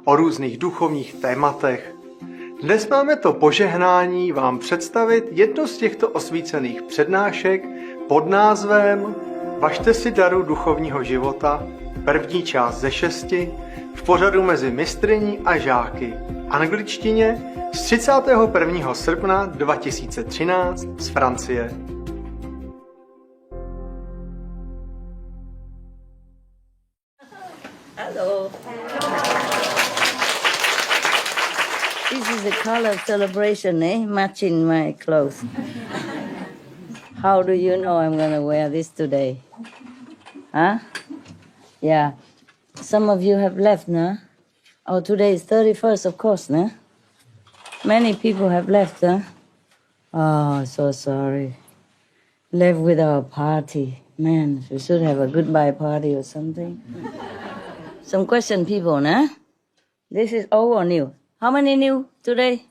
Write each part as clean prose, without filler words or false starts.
o různých duchovních tématech. Dnes máme to požehnání vám představit jednu z těchto osvícených přednášek pod názvem Važte si daru duchovního života, první část ze 6, v pořadu mezi mistryní a žáky, angličtině z 31. srpna 2013 z Francie. Hello. This is a color celebration, matching my clothes. How do you know I'm going to wear this today? Huh? Yeah. Some of you have left, no? Oh, today is 31st, of course, no? Many people have left, huh? Oh, so sorry. Left with our party. Man, we should have a goodbye party or something. Some question people, nah? This is old or new? How many new today?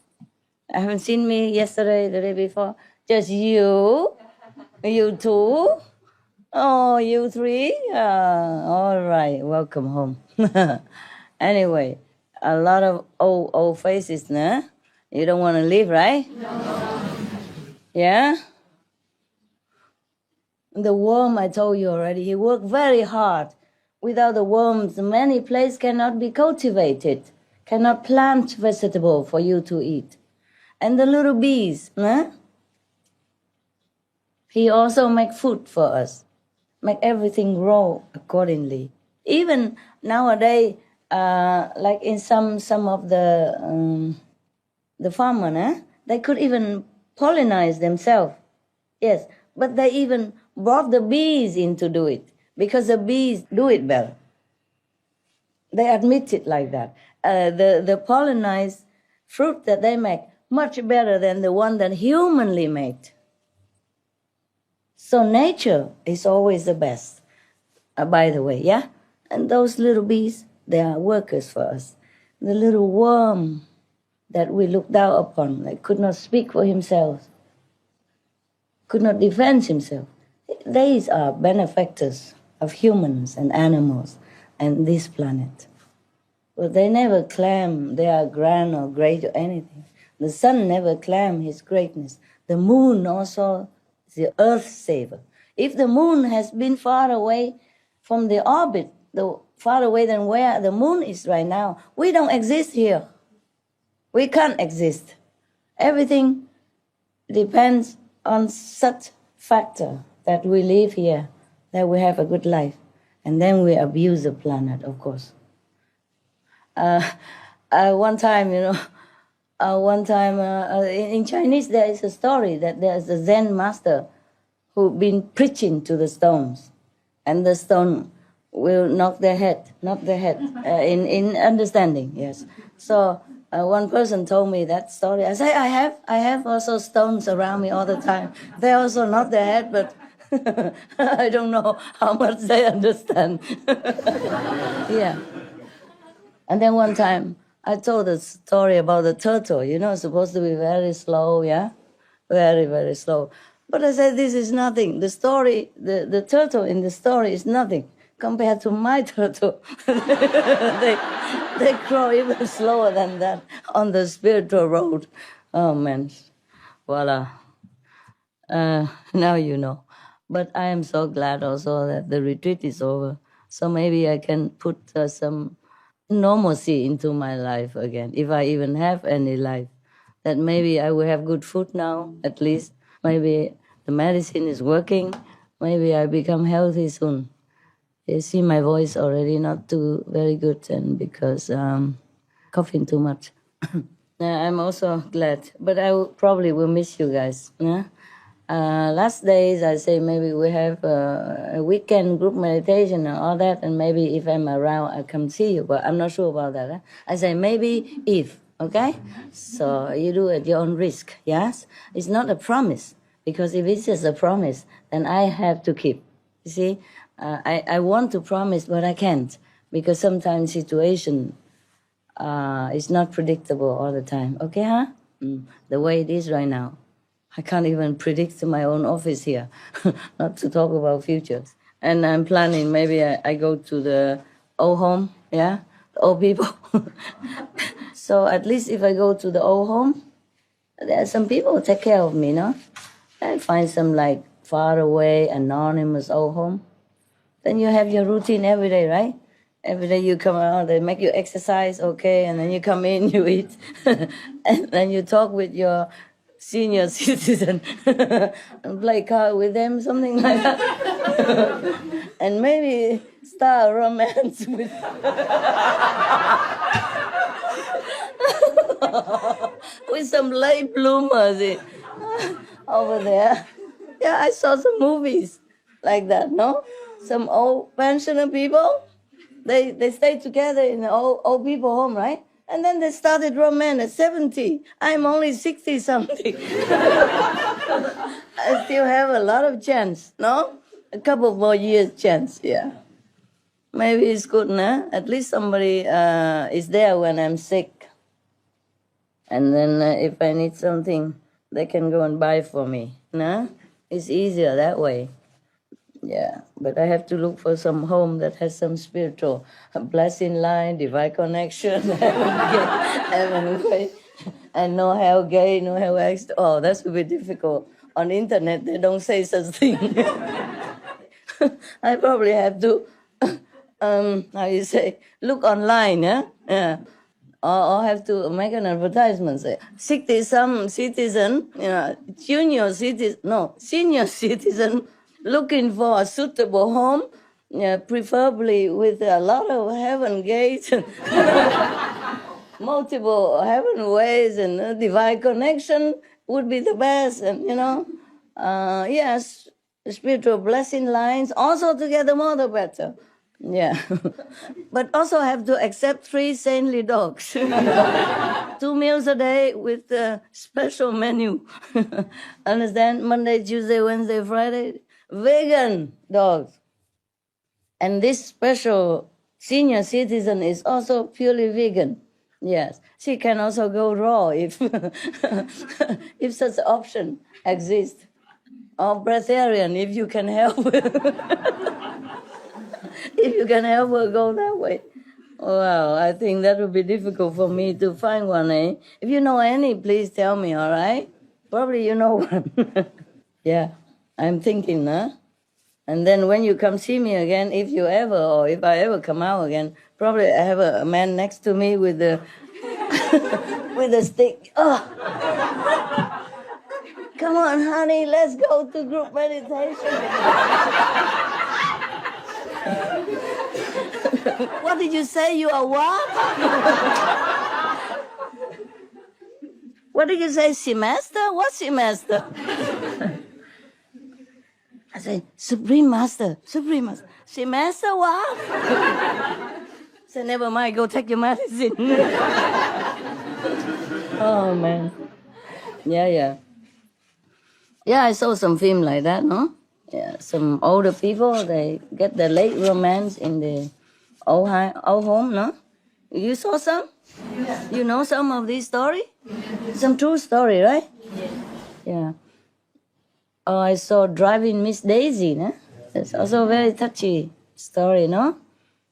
I haven't seen me yesterday, the day before. Just you? You two? Oh, you three? All right, welcome home. Anyway, a lot of old faces, nah? You don't want to leave, right? No. Yeah? The worm, I told you already, he worked very hard. Without the worms, many places cannot be cultivated, cannot plant vegetable for you to eat. And the little bees, huh? He also make food for us, make everything grow accordingly. Even nowadays, like in some of the farmers, they could even pollinize themselves. Yes, but they even brought the bees in to do it, because the bees do it better. They admit it like that. The pollinized fruit that they make much better than the one that humanly made. So nature is always the best, by the way, yeah? And those little bees, they are workers for us. The little worm that we look down upon, that could not speak for himself, could not defend himself. These are benefactors of humans and animals and this planet. But they never claim they are grand or great or anything. The sun never claims his greatness. The moon also is the earth saver. If the moon has been far away from the orbit, far away than where the moon is right now, we don't exist here. We can't exist. Everything depends on such factor that we live here, that we have a good life, and then we abuse the planet, of course. One time, in Chinese there is a story that there is a Zen master who been preaching to the stones, and the stone will knock their head, in understanding, yes. So one person told me that story. I say, I have also stones around me all the time. They also knock their head, but I don't know how much they understand. Yeah. And then one time, I told a story about the turtle, supposed to be very slow, yeah? Very, very slow. But I said, this is nothing. The story, the turtle in the story is nothing compared to my turtle. They grow even slower than that on the spiritual road. Oh, man. Voila. Now you know. But I am so glad also that the retreat is over. So maybe I can put some normalcy into my life again, if I even have any life. That maybe I will have good food now, at least. Maybe the medicine is working. Maybe I become healthy soon. You see my voice already not too very good, and because coughing too much. I'm also glad, but I probably will miss you guys. Yeah? Last days I say maybe we have a weekend group meditation and all that, and maybe if I'm around I come see you, but I'm not sure about that. I say maybe if, okay? So you do at your own risk, yes? It's not a promise, because if it's just a promise, then I have to keep. You see, I want to promise, but I can't, because sometimes situation is not predictable all the time. Okay, huh? The way it is right now. I can't even predict my own office here, not to talk about futures. And I'm planning, maybe I go to the old home, yeah, old people. So at least if I go to the old home, there are some people who take care of me, no? I find some like far away, anonymous old home. Then you have your routine every day, right? Every day you come out, they make you exercise, okay, and then you come in, you eat, and then you talk with your senior citizen and play card with them, something like that. And maybe start a romance with with some late bloomers over there. Yeah, I saw some movies like that, no? Some old pensioner people, they stay together in an old people home, right? And then they started romance at 70. I'm only 60 something. I still have a lot of chance, no? A couple more years chance, yeah. Maybe it's good, no? At least somebody is there when I'm sick. And then if I need something, they can go and buy for me, no? It's easier that way. Yeah, but I have to look for some home that has some spiritual blessing line, divine connection, heaven way, and no hell gay, no hell ex. Oh, that's will be difficult. On the internet, they don't say such thing. I probably have to, how you say, look online, yeah. Or have to make an advertisement, say, 60-some citizen, senior citizen, looking for a suitable home, preferably with a lot of heaven gates, multiple heaven ways, and divine connection would be the best. And yes, spiritual blessing lines. Also, together more the better. Yeah, but also have to accept 3 saintly dogs. 2 meals a day with a special menu. Understand? Monday, Tuesday, Wednesday, Friday. Vegan dogs. And this special senior citizen is also purely vegan. Yes. She can also go raw if if such option exists. Or breatharian if you can help. If you can help her go that way. Well, I think that would be difficult for me to find one, eh? If you know any, please tell me, all right? Probably you know one. Yeah, I'm thinking, huh? And then when you come see me again, if I ever come out again, probably I have a man next to me with a with a stick. Oh. Come on, honey, let's go to group meditation. What did you say? You are what? What did you say? Semester? What semester? I say, Supreme Master. Semester what? Say, never mind, go take your medicine. Oh, man. Yeah. Yeah, I saw some film like that, no? Yeah, some older people, they get the late romance in the old home, no? You saw some? Yeah. You know some of this story? Some true story, right? Yeah. Oh, I saw Driving Miss Daisy, no? It's also a very touchy story, no?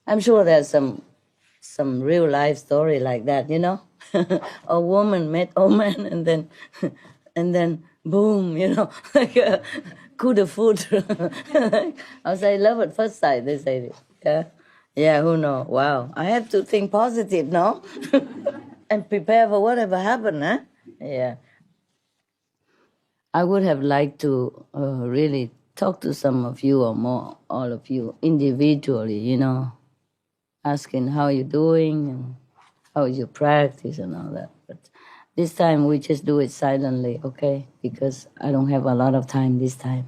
I'm sure there's some real life story like that, A woman met a man and then boom, like a coup de foudre. I say love at first sight, they say it. Yeah, who knows? Wow. I have to think positive, no? And prepare for whatever happened, huh? Yeah. I would have liked to really talk to some of you or more, all of you, individually, asking how you're doing and how you practice and all that. But this time we just do it silently, okay? Because I don't have a lot of time this time.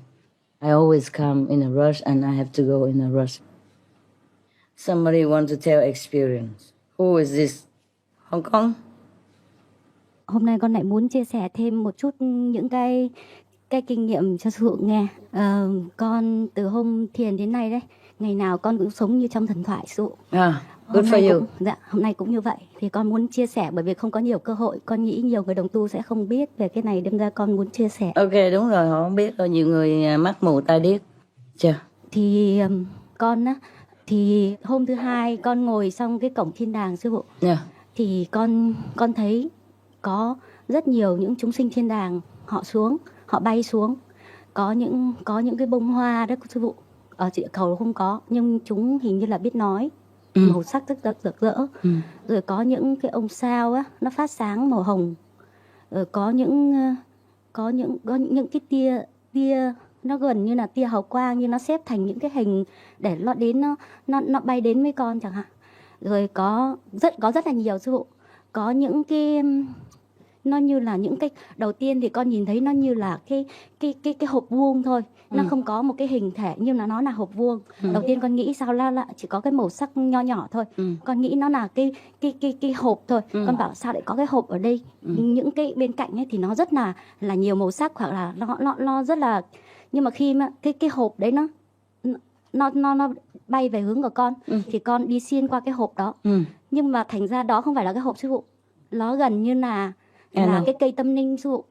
I always come in a rush and I have to go in a rush. Somebody want to tell experience. Who is this? Hong Kong? Hôm nay con lại muốn chia sẻ thêm một chút những cái kinh nghiệm cho sư phụ nghe. Con từ hôm thiền đến nay đấy, ngày nào con cũng sống như trong thần thoại sư phụ. Good for you. Hôm nay cũng như vậy. Thì con muốn chia sẻ bởi vì không có nhiều cơ hội. Con nghĩ nhiều người đồng tu sẽ không biết về cái này, đâm ra con muốn chia sẻ. Ok, đúng rồi, họ không biết đâu, nhiều người mắt mù tai điếc. Chưa? Thì con Thì hôm thứ hai con ngồi xong cái cổng thiên đàng sư phụ, thì con thấy có rất nhiều những chúng sinh thiên đàng họ bay xuống, có những cái bông hoa đó sư phụ, ở địa cầu không có, nhưng chúng hình như là biết nói, màu sắc rất rực rỡ. Rồi có những cái ông sao á, nó phát sáng màu hồng. Rồi có những cái tia nó gần như là tia hào quang, như nó xếp thành những cái hình để nó đến nó bay đến với con chẳng hạn. Rồi có rất là nhiều sư phụ. Có những cái nó như là những cái đầu tiên thì con nhìn thấy nó như là cái hộp vuông thôi, nó không có một cái hình thể, nhưng là nó là hộp vuông. Đầu tiên con nghĩ sao là chỉ có cái màu sắc nho nhỏ thôi, con nghĩ nó là cái hộp thôi. Con bảo sao lại có cái hộp ở đây, những cái bên cạnh ấy thì nó rất là nhiều màu sắc, hoặc là nó rất là, nhưng mà khi mà cái hộp đấy nó bay về hướng của con, thì con đi xuyên qua cái hộp đó. Nhưng mà thành ra đó không phải là cái hộp sư phụ, nó gần như là cái cây tâm linh sư phụ.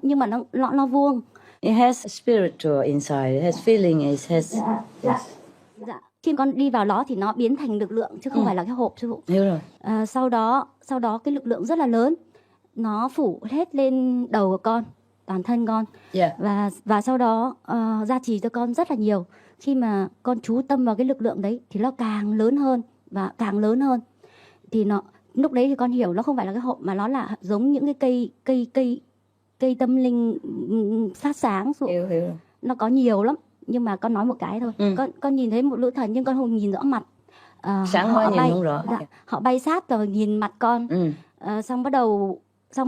Nhưng mà nó vuông. It has spiritual inside. It has feeling. It has. Dạ. Khi con đi vào đó thì nó biến thành lực lượng chứ không phải là cái hộp sư phụ. Hiểu rồi. Sau đó cái lực lượng rất là lớn, nó phủ hết lên đầu của con, toàn thân con. Và sau đó gia trì cho con rất là nhiều. Khi mà con chú tâm vào cái lực lượng đấy thì nó càng lớn hơn và càng lớn hơn. Thì lúc đấy thì con hiểu nó không phải là cái hộp, mà nó là giống những cái cây tâm linh phát sáng. Hiểu. Nó có nhiều lắm, nhưng mà con nói một cái thôi. Con nhìn thấy một lữ thần nhưng con không nhìn rõ mặt. Sáng quá nhìn không rõ. Họ bay sát rồi nhìn mặt con. Xong bắt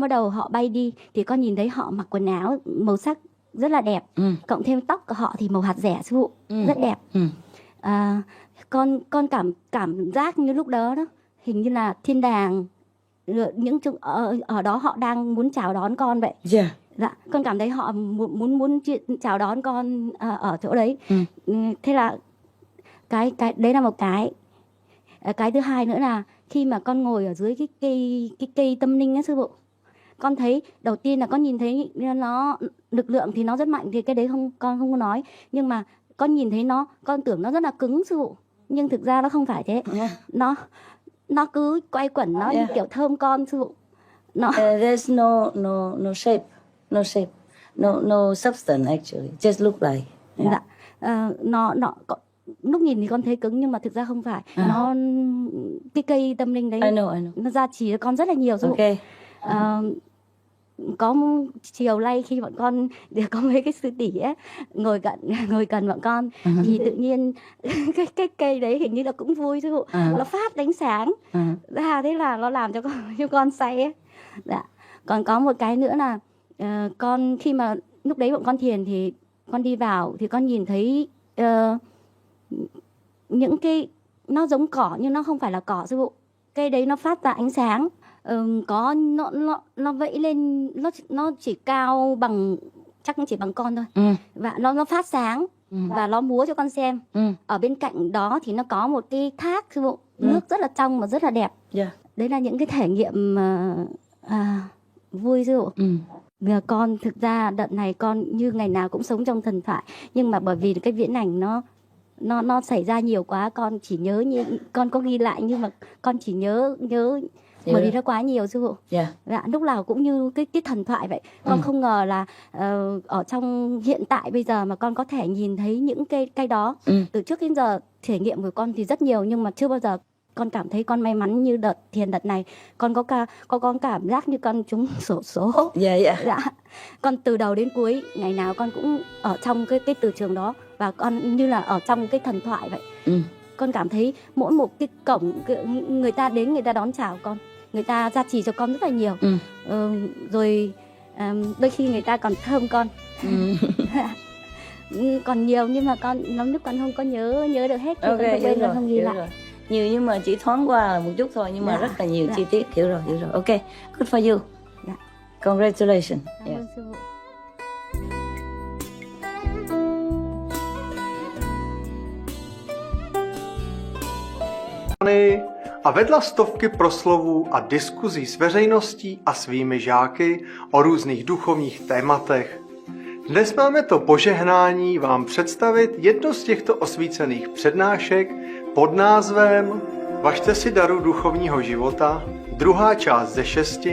đầu họ bay đi thì con nhìn thấy họ mặc quần áo màu sắc rất là đẹp. Cộng thêm tóc của họ thì màu hạt dẻ sư phụ, rất đẹp. Con cảm giác như lúc đó hình như là thiên đàng, những ở đó họ đang muốn chào đón con vậy. Dạ, con cảm thấy họ muốn chào đón con ở chỗ đấy. Thế là cái đấy là một cái. Cái thứ hai nữa là khi mà con ngồi ở dưới cái cây tâm linh á sư phụ, con thấy đầu tiên là con nhìn thấy nó lực lượng thì nó rất mạnh, thì cái đấy con không có nói, nhưng mà con nhìn thấy con tưởng nó rất là cứng sư phụ, nhưng thực ra nó không phải thế. Nó cứ quay quẩn, nó như kiểu thơm con sư phụ. There's no shape, no substance actually, just look like. Dạ. Lúc nhìn thì con thấy cứng nhưng mà thực ra không phải. Cái cây tâm linh đấy I know. nó gia trì cho con rất là nhiều sư phụ. Có chiều nay khi bọn con có mấy cái sư tỷ ấy ngồi gần bọn con, thì tự nhiên cái cây đấy hình như là cũng vui sư phụ. Nó phát ánh sáng ra, thế là nó làm cho con say ấy. Dạ. Còn có một cái nữa là con khi mà lúc đấy bọn con thiền thì con đi vào thì con nhìn thấy những cái nó giống cỏ nhưng nó không phải là cỏ sư phụ. Cây đấy nó phát ra ánh sáng. Có nó vẫy lên, nó chỉ cao bằng, chắc chỉ bằng con thôi. Và nó phát sáng và nó múa cho con xem. Ở bên cạnh đó thì nó có một cái thác sư phụ, nước rất là trong và rất là đẹp. Đấy là những cái trải nghiệm vui sư phụ. Con thực ra đợt này con như ngày nào cũng sống trong thần thoại, nhưng mà bởi vì cái viễn ảnh nó xảy ra nhiều quá, con chỉ nhớ, như con có ghi lại nhưng mà con chỉ nhớ bởi vì nó quá nhiều sư phụ. Dạ, lúc nào cũng như cái thần thoại vậy. Con không ngờ là ở trong hiện tại bây giờ mà con có thể nhìn thấy những cái đó. Từ trước đến giờ trải nghiệm của con thì rất nhiều, nhưng mà chưa bao giờ con cảm thấy con may mắn như đợt thiền đợt này. Con có cảm giác như con trúng xổ số. Dạ. Con từ đầu đến cuối ngày nào con cũng ở trong cái từ trường đó, và con như là ở trong cái thần thoại vậy. Con cảm thấy mỗi một cái cổng người ta đến, người ta đón chào con, người ta gia trì cho con rất là nhiều. Rồi đôi khi người ta còn thơm con. Còn nhiều nhưng mà lúc con không có nhớ được hết, con không ghi lại. Nhiều nhưng mà chỉ thoáng qua một chút thôi, nhưng mà rất là nhiều chi tiết. Hiểu rồi. Ok, good for you. Congratulations. Cảm ơn sư phụ. A vedla stovky proslovů a diskuzí s veřejností a svými žáky o různých duchovních tématech. Dnes máme to požehnání vám představit jedno z těchto osvícených přednášek pod názvem Važte si daru duchovního života, druhá část ze 6,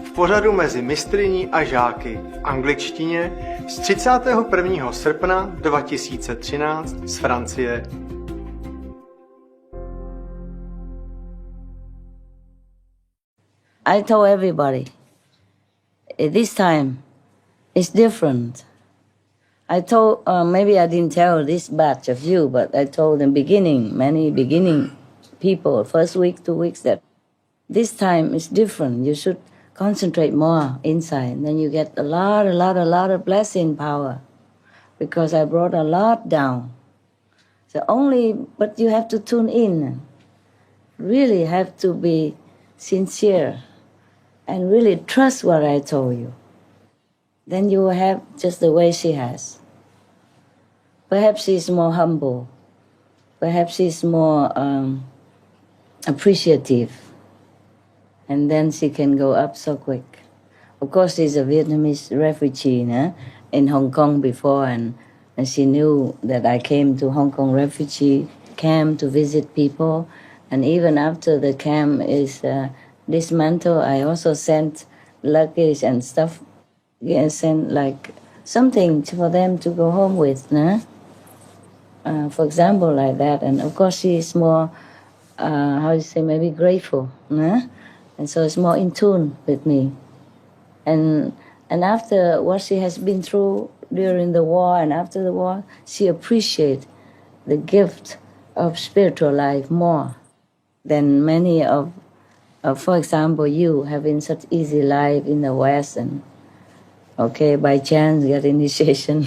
v pořadu mezi mistryní a žáky v angličtině z 31. srpna 2013 z Francie. I told everybody, this time it's different. I told, maybe I didn't tell this batch of you, but I told in many beginning people, first week, 2 weeks, that this time is different. You should concentrate more inside. Then you get a lot of blessing power, because I brought a lot down. But you have to tune in. Really have to be sincere and really trust what I told you. Then you will have just the way she has. Perhaps she's more humble. Perhaps she's more appreciative. And then she can go up so quick. Of course, she's a Vietnamese refugee in Hong Kong before, and she knew that I came to Hong Kong refugee camp to visit people. And even after the camp is dismantled, I also sent luggage and stuff. Yeah, sent like something for them to go home with. For example, like that. And of course, she is more, maybe grateful. And so it's more in tune with me. And after what she has been through during the war and after the war, she appreciates the gift of spiritual life more than many of for example, you having such easy life in the West, and okay, by chance get initiation.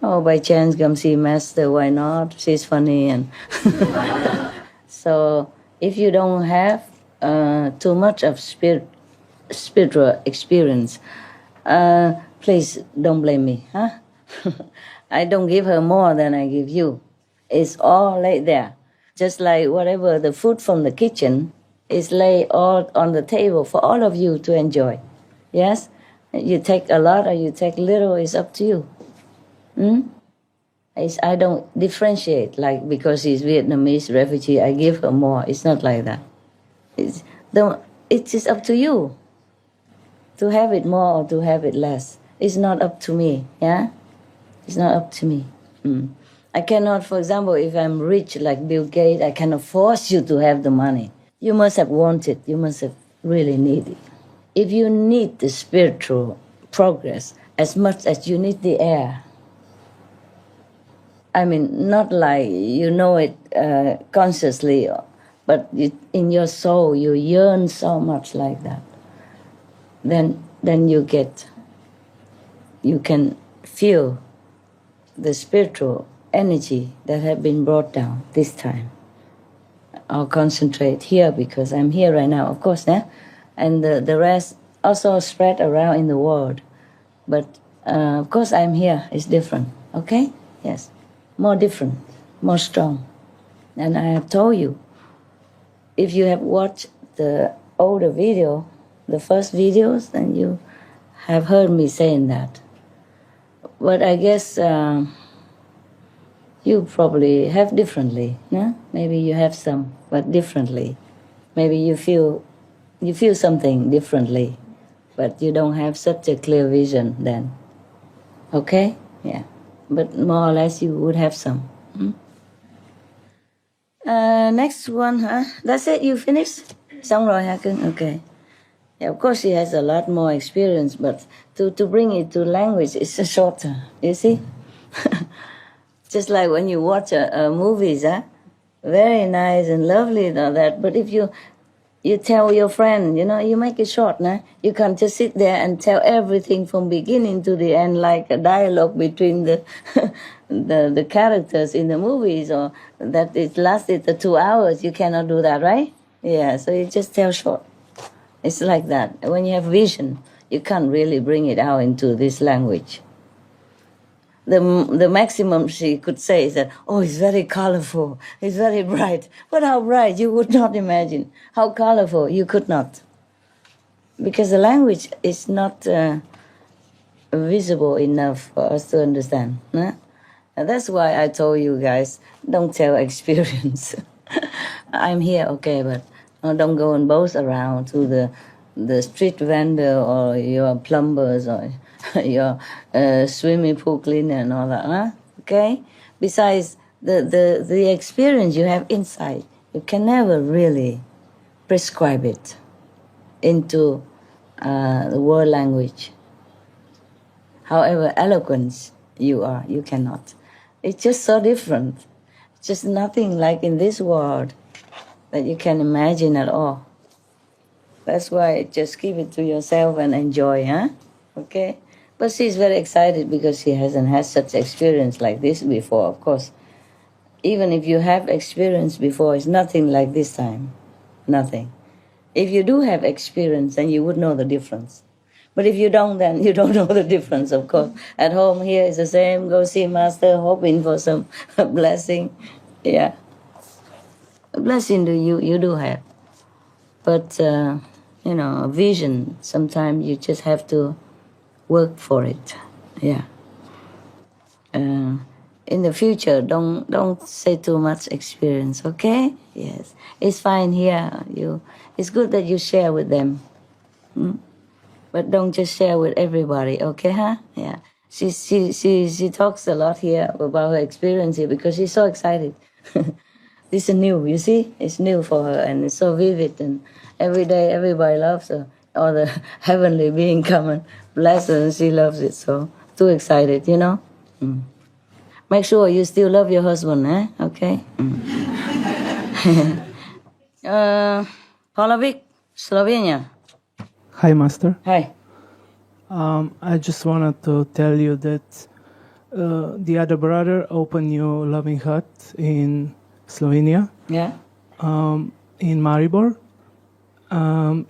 Oh, by chance come see Master, why not? She's funny. And so if you don't have too much of spiritual experience, please don't blame me. I don't give her more than I give you. It's all laid there. Just like whatever the food from the kitchen is laid all on the table for all of you to enjoy. Yes? You take a lot or you take little, it's up to you. I don't differentiate, like because she's Vietnamese refugee, I give her more. It's not like that. It is up to you to have it more or to have it less. It's not up to me, yeah? It's not up to me. I cannot, for example, if I'm rich like Bill Gates, I cannot force you to have the money. You must have wanted, you must have really needed. If you need the spiritual progress as much as you need the air, I mean, not like you know it consciously, but in your soul you yearn so much like that, then you can feel the spiritual energy that have been brought down this time. I'll concentrate here because I'm here right now, of course, and the rest also spread around in the world. But of course I'm here, it's different, okay? Yes, more different, more strong. And I have told you, if you have watched the older video, the first videos, then you have heard me saying that. But I guess you probably have differently, no? Maybe you have some, but differently. Maybe you feel something differently, but you don't have such a clear vision then. Okay? Yeah. But more or less you would have some. Next one, That's it, you finished? Xong rồi hả cưng? Okay. Yeah, of course she has a lot more experience, but to bring it to language, it's shorter, you see? Just like when you watch movies, very nice and lovely and all that, but if you tell your friend, you make it short, you can't just sit there and tell everything from beginning to the end like a dialogue between the characters in the movies, or that it lasted 2 hours. You cannot do that, right? Yeah, so you just tell short. It's like that. When you have vision, you can't really bring it out into this language. The maximum she could say is that, oh, it's very colorful, it's very bright. But how bright? You would not imagine. How colorful? You could not. Because the language is not visible enough for us to understand. And that's why I told you guys, don't tell experience. I'm here, okay, but don't go and boast around to the street vendor or your plumbers or your swimming pool cleaner and all that, huh? Okay? Besides, the experience you have inside, you can never really prescribe it into the world language. However eloquent you are, you cannot. It's just so different. It's just nothing like in this world that you can imagine at all. That's why just keep it to yourself and enjoy, huh? Okay? But she's very excited because she hasn't had such experience like this before, of course. Even if you have experience before, it's nothing like this time. Nothing. If you do have experience, then you would know the difference. But if you don't, then you don't know the difference, of course. At home, here is the same. Go see Master, hoping for some blessing. Yeah. A blessing you do have. But, a vision, sometimes you just have to work for it. Yeah. In the future, don't say too much experience, okay? Yes. It's fine here. It's good that you share with them. But don't just share with everybody, okay, huh? Yeah. She talks a lot here about her experience here because she's so excited. This is new, you see? It's new for her and it's so vivid and every day everybody loves her. All the heavenly being come and bless her and she loves it. So too excited, Make sure you still love your husband, eh? Okay? Pavlovic, Slovenia. Hi, Master. Hi. I just wanted to tell you that the other brother opened new loving hut in Slovenia, Yeah? in Maribor.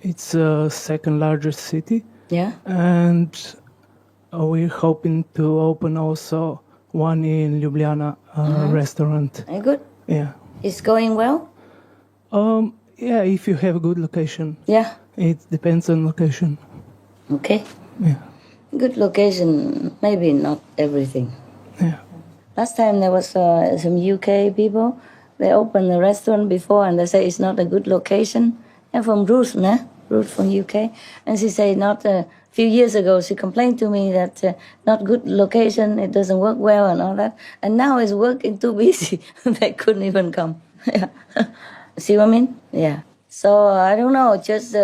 It's the second largest city. Yeah? And we're hoping to open also one in Ljubljana restaurant. Good? Yeah. It's going well? Yeah, if you have a good location. Yeah. It depends on location. Okay. Yeah. Good location, maybe not everything. Yeah. Last time there was some UK people. They opened a restaurant before and they say it's not a good location. And from Ruth, Ruth from UK. And she said not a few years ago, she complained to me that not good location, it doesn't work well and all that. And now it's working too busy. They couldn't even come. Yeah. See what I mean? Yeah. So I don't know, just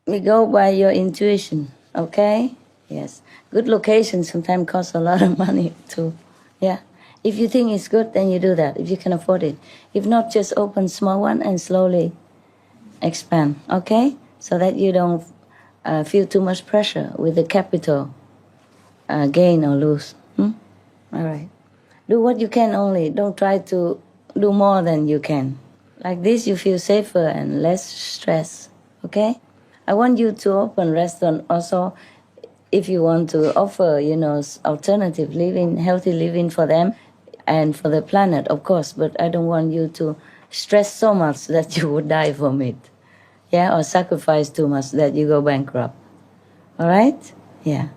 we go by your intuition, okay? Yes. Good location sometimes costs a lot of money too. Yeah. If you think it's good, then you do that, if you can afford it. If not, just open small one and slowly expand, okay? So that you don't feel too much pressure with the capital gain or lose. All right. Do what you can only. Don't try to do more than you can. Like this, you feel safer and less stress, okay? I want you to open restaurant also if you want to offer, alternative living, healthy living for them and for the planet, of course. But I don't want you to stress so much that you would die from it. Yeah, or sacrifice too much that you go bankrupt. All right? Yeah.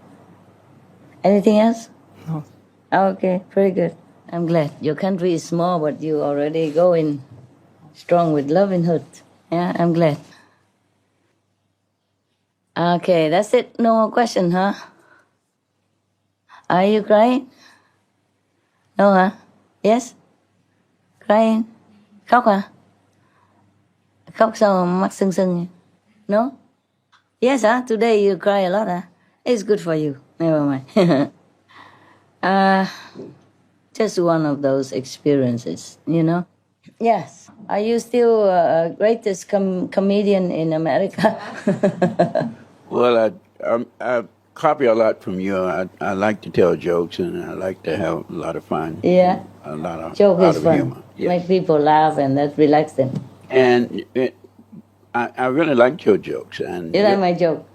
Anything else? No. Okay, very good. I'm glad. Your country is small, but you already going strong with lovinghood. Yeah, I'm glad. Okay, that's it. No more question, huh? Are you crying? No, huh? Yes? Crying? Khóc hả? Khóc sao mắt sưng sưng? No? Yes, huh? Today you cry a lot, huh? It's good for you. Never mind. Just one of those experiences, Yes. Are you still greatest comedian in America? Well, I copy a lot from you. I like to tell jokes and I like to have a lot of fun. Yeah. A lot of Joke is fun. humor. Yes. Make people laugh and that relax them. And I really like your jokes. And You like my joke?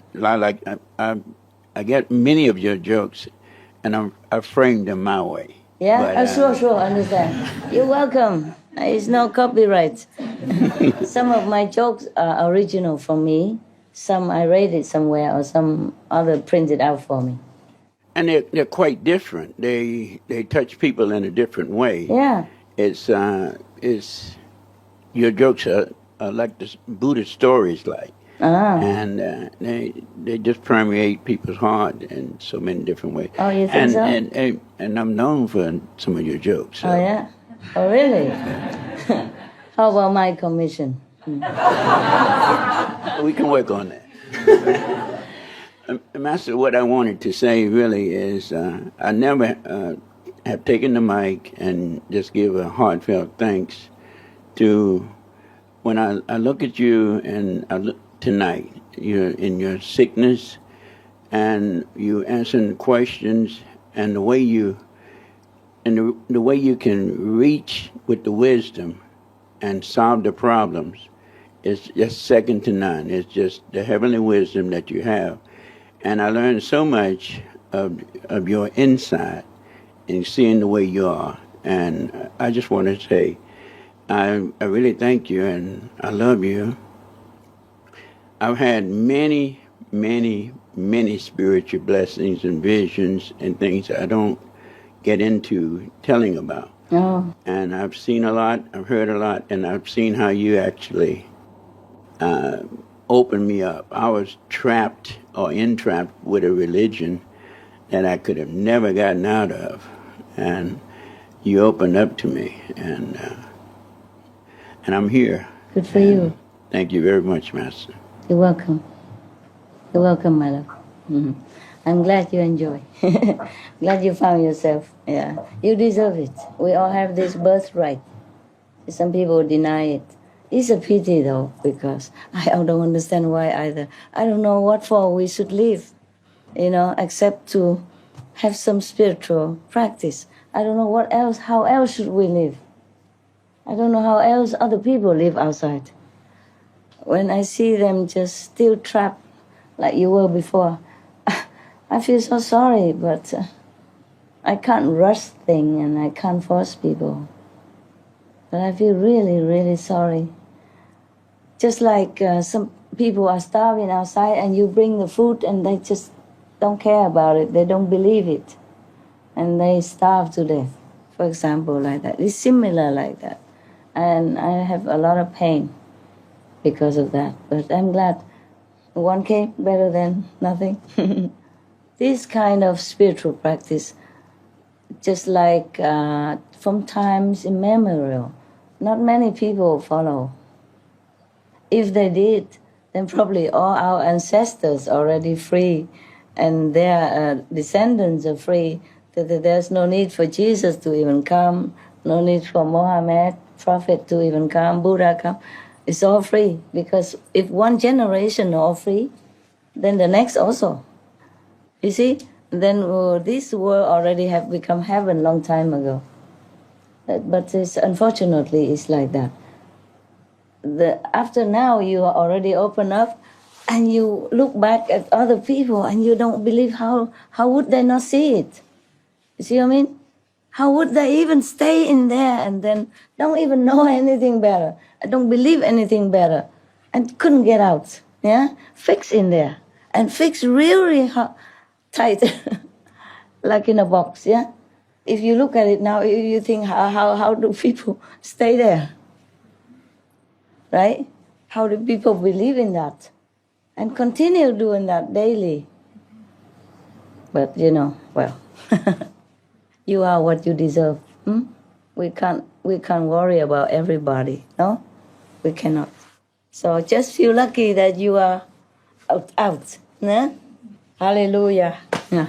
I get many of your jokes, and I frame them my way. Yeah, But, sure, understand. You're welcome. It's no copyright. Some of my jokes are original from me. Some I read it somewhere or some other printed out for me. And they're quite different. They touch people in a different way. Yeah. It's your jokes are like the Buddhist stories, like, and they just permeate people's heart in so many different ways. Oh, you think so? And I'm known for some of your jokes. So. Oh, yeah? Oh, really? How about my commission? We can work on that. Master, what I wanted to say really is I never have taken the mic and just give a heartfelt thanks to when I look at you and I look tonight, you're in your sickness and you answering questions and the way you can reach with the wisdom and solve the problems is just second to none. It's just the heavenly wisdom that you have. And I learned so much of your insight in seeing the way you are. And I just want to say, I really thank you and I love you. I've had many, many, many spiritual blessings and visions and things I don't get into telling about. Oh. And I've seen a lot, I've heard a lot, and I've seen how you actually opened me up. I was trapped or entrapped with a religion that I could have never gotten out of. And you opened up to me, and I'm here. Good for you. Thank you very much, Master. You're welcome. You're welcome, my love. Mm-hmm. I'm glad you enjoy. Glad you found yourself. Yeah, you deserve it. We all have this birthright. Some people deny it. It's a pity though, because I don't understand why either. I don't know what for we should live, except to have some spiritual practice. I don't know what else, how else should we live? I don't know how else other people live outside. When I see them just still trapped like you were before, I feel so sorry, but I can't rush things and I can't force people. But I feel really, really sorry. Just like some people are starving outside and you bring the food and they just don't care about it. They don't believe it. And they starve to death, for example, like that. It's similar like that. And I have a lot of pain because of that. But I'm glad one came better than nothing. This kind of spiritual practice, just like from times immemorial, not many people follow. If they did, then probably all our ancestors are already free and their descendants are free. There's no need for Jesus to even come, no need for Mohammed, Prophet to even come, Buddha come. It's all free, because if one generation are all free, then the next also. You see, then this world already have become heaven long time ago. But unfortunately, it's like that. After now, you are already open up, and you look back at other people, and you don't believe how would they not see it? You see what I mean? How would they even stay in there and then don't even know anything better, don't believe anything better, and couldn't get out? Yeah, fix in there and fix really tight, like in a box. Yeah, if you look at it now, you think how do people stay there? Right? How do people believe in that and continue doing that daily? But well. You are what you deserve. We can't worry about everybody. No, we cannot. So just feel lucky that you are out. Nah? Hallelujah. Yeah.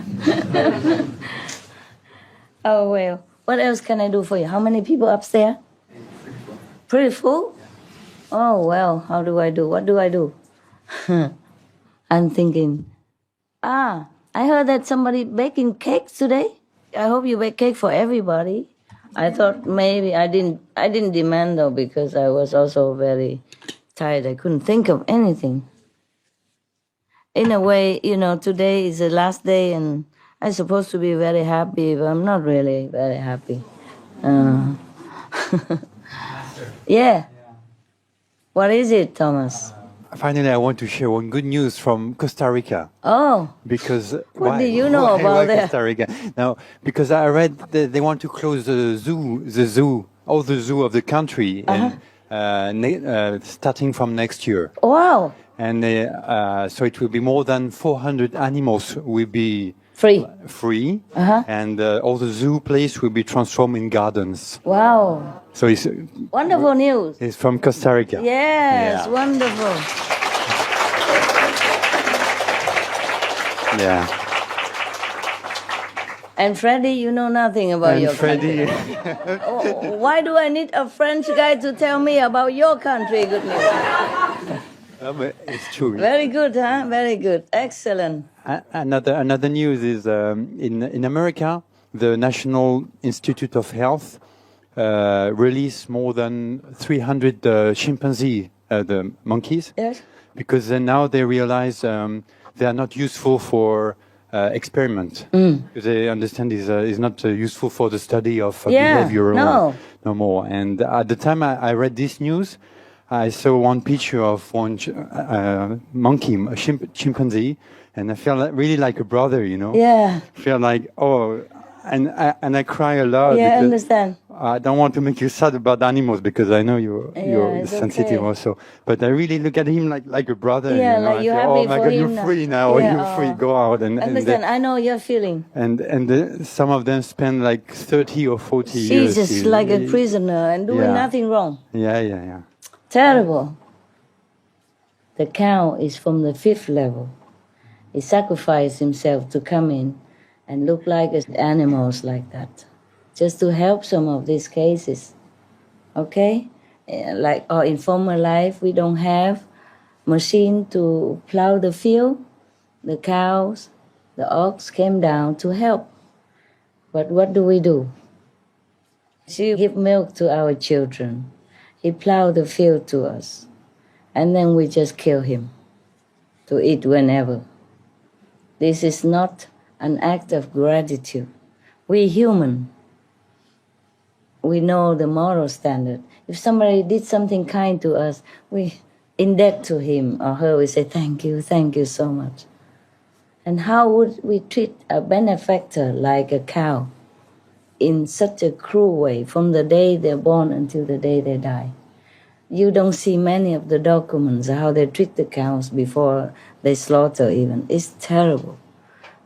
Oh well. What else can I do for you? How many people upstairs? Pretty full. Oh well. How do I do? What do I do? I'm thinking. I heard that somebody baking cakes today. I hope you bake cake for everybody. I thought maybe I didn't demand though, because I was also very tired. I couldn't think of anything. In a way, today is the last day and I'm supposed to be very happy, but I'm not really very happy. Yeah. What is it, Thomas? Finally, I want to share one good news from Costa Rica. Oh. Because what do you know about that? Costa Rica? Now, because I read that they want to close the zoo of the country, and starting from next year. Wow. And so it will be more than 400 animals will be Free. and all the zoo place will be transformed in gardens. Wow. So it's Wonderful news. It's from Costa Rica. Yes, Yeah. wonderful. Yeah. And Freddie, you know nothing about And your Freddie, country. Why do I need a French guy to tell me about your country? Good news. it's true. Very good, huh? Very good. Excellent. Another news is in America, the National Institute of Health released more than 300 chimpanzee, the monkeys, Yes. because now they realize they are not useful for experiment. Because they understand is not useful for the study of behavior no more. And at the time I read this news, I saw one picture of one monkey, a chimpanzee, and I felt really like a brother, you know. Yeah. Feel like, oh, and I cry a lot. Yeah, I because understand. I don't want to make you sad about animals because I know you're it's sensitive okay. also. But I really look at him like a brother. Yeah, you know? like you're I feel, happy oh my for God, him you're now. free now. Yeah, You're free. Go out Understand. I know your feeling. And some of them spend like 30 or 40 She's years. just like a prisoner and doing nothing wrong. Yeah. Terrible. The cow is from the 5th level. He sacrificed himself to come in and look like animals like that, just to help some of these cases. Okay? Like in former life, we don't have machine to plow the field. The cows, the ox came down to help. But what do? She give milk to our children. He plowed the field to us. And then we just kill him to eat whenever. This is not an act of gratitude. We human, we know the moral standard. If somebody did something kind to us, we in debt to him or her, we say, thank you so much. And how would we treat a benefactor like a cow in such a cruel way from the day they're born until the day they die? You don't see many of the documents, how they treat the cows before they slaughter even. It's terrible.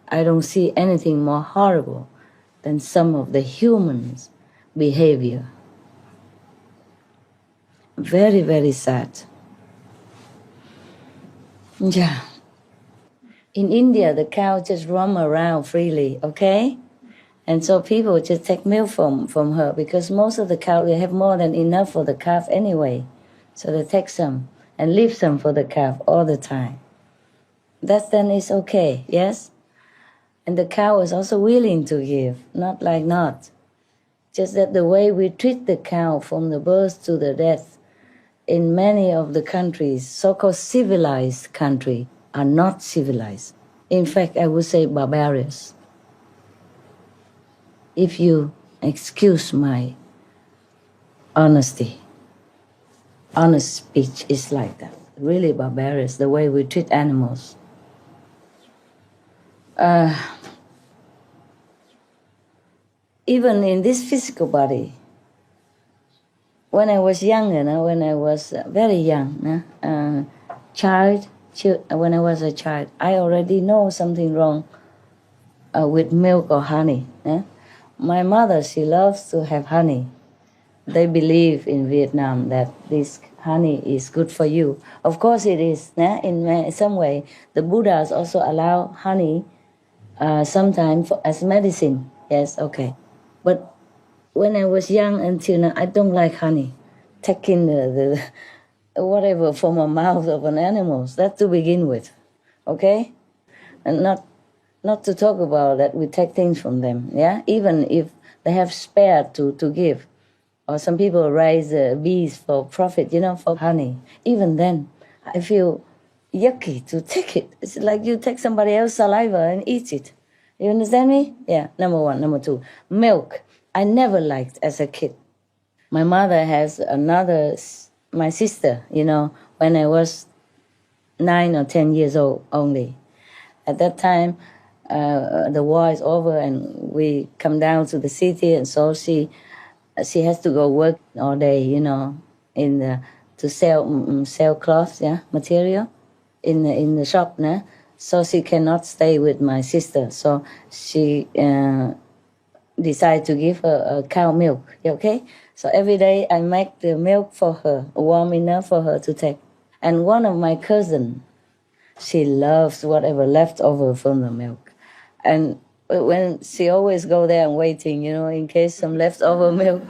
I don't see anything more horrible than some of the humans' behavior. Very, very sad. Yeah. In India, the cow just roam around freely, okay? And so people just take milk from her because most of the cows, they have more than enough for the calf anyway. So they take some and leave some for the calf all the time. That then is okay, yes? And the cow is also willing to give, not like not. Just that the way we treat the cow from the birth to the death in many of the countries, so-called civilized countries, are not civilized. In fact, I would say barbarous. If you excuse my honesty, honest speech is like that. Really barbarous, the way we treat animals. Even in this physical body, when I was young, when I was very young, when I was a child, I already know something wrong with milk or honey. My mother, she loves to have honey. They believe in Vietnam that this honey is good for you. Of course it is. In some way, the Buddhas also allow honey sometimes as medicine. Yes, okay. But when I was young until now, I don't like honey. Taking the whatever from a mouth of an animal, that to begin with, okay? And not to talk about that we take things from them, yeah? Even if they have spare to give. Or some people raise bees for profit, for honey. Even then, I feel yucky to take it. It's like you take somebody else's saliva and eat it. You understand me? Yeah, number one. Number two, milk. I never liked as a kid. My mother has my sister, when I was 9 or 10 years old only. At that time, the war is over and we come down to the city, and so she has to go work all day, in the, to sell cloth, yeah, material in the shop, nah? So she cannot stay with my sister. So she decided to give her a cow milk. Okay, so every day I make the milk for her, warm enough for her to take. And one of my cousin, she loves whatever left over from the milk, and when she always go there and waiting, you know, in case some leftover milk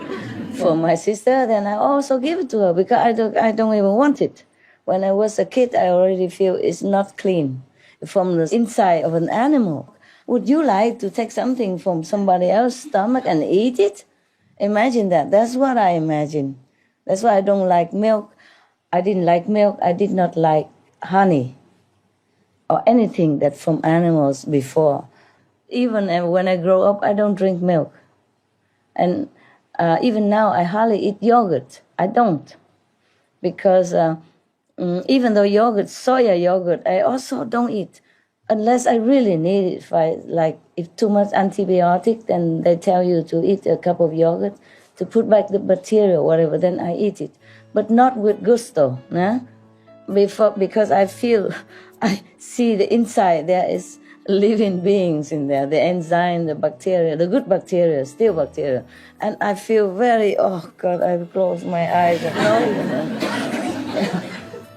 for my sister, then I also give it to her because I don't even want it. When I was a kid, I already feel it's not clean from the inside of an animal. Would you like to take something from somebody else's stomach and eat it? Imagine that. That's what I imagine. That's why I don't like milk. I didn't like milk. I did not like honey or anything that from animals before. Even when I grow up, I don't drink milk. And even now, I hardly eat yogurt. I don't. Because even though yogurt, soya yogurt, I also don't eat. Unless I really need it. If too much antibiotic, then they tell you to eat a cup of yogurt to put back the bacteria or whatever, then I eat it. But not with gusto, nah? Because I see the inside, there is living beings in there, the enzyme, the bacteria, the good bacteria, still bacteria. And I feel very, oh God, I close my eyes and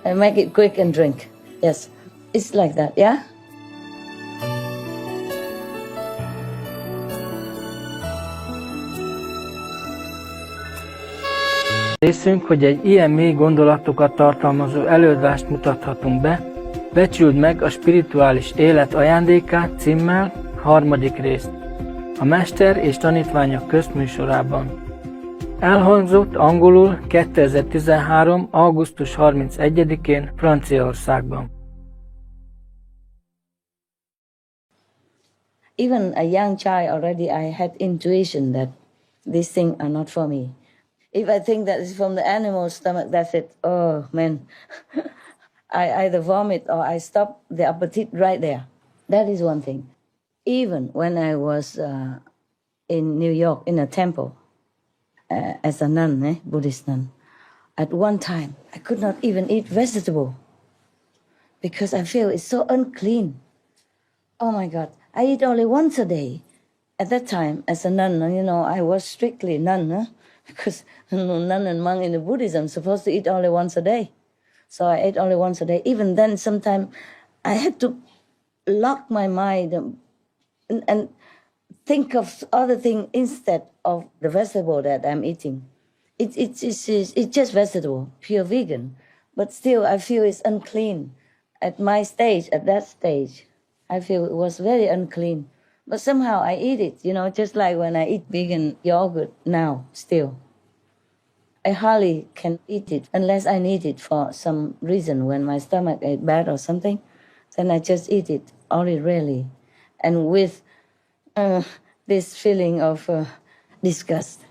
I make it quick and drink. Yes, it's like that, yeah? Részünk, hogy egy ilyen mély gondolatokat tartalmazó előadást mutathatunk be. Becsüld meg a spirituális élet ajándékát címmel, 3. részt, a Mester és Tanítványok közműsorában. Elhangzott angolul 2013. augusztus 31-én Franciaországban. Even a young child already I had intuition that these things are not for me. If I think that it's from the animal's stomach, that's it. Oh, man. I either vomit or I stop the appetite right there. That is one thing. Even when I was in New York in a temple as a nun, Buddhist nun, at one time I could not even eat vegetable because I feel it's so unclean. Oh my God. I eat only once a day. At that time, as a nun, you know, I was strictly nun, because nun and monk in the Buddhism supposed to eat only once a day. So I ate only once a day. Even then, sometimes I had to lock my mind and think of other things instead of the vegetable that I'm eating. It's just vegetable, pure vegan. But still, I feel it's unclean. At my stage, at that stage, I feel it was very unclean. But somehow I eat it, you know, just like when I eat vegan yogurt now, still. I hardly can eat it unless I need it for some reason. When my stomach is bad or something, then I just eat it, only rarely. And with this feeling of disgust.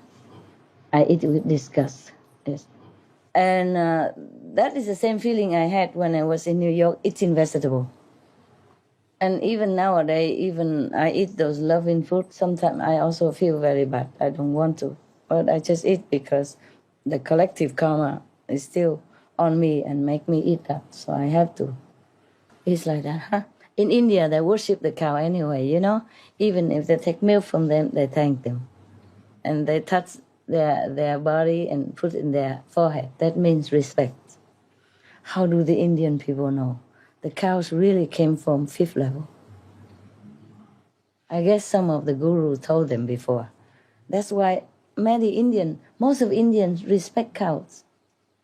I eat it with disgust, yes. And that is the same feeling I had when I was in New York eating vegetable. And even nowadays, even I eat those loving food, sometimes I also feel very bad. I don't want to, but I just eat because the collective karma is still on me and make me eat that, so I have to. It's like that, huh? In India, they worship the cow anyway, you know? Even if they take milk from them, they thank them. And they touch their body and put in their forehead. That means respect. How do the Indian people know? The cows really came from 5th level. I guess some of the guru told them before. That's why most of Indians respect cows.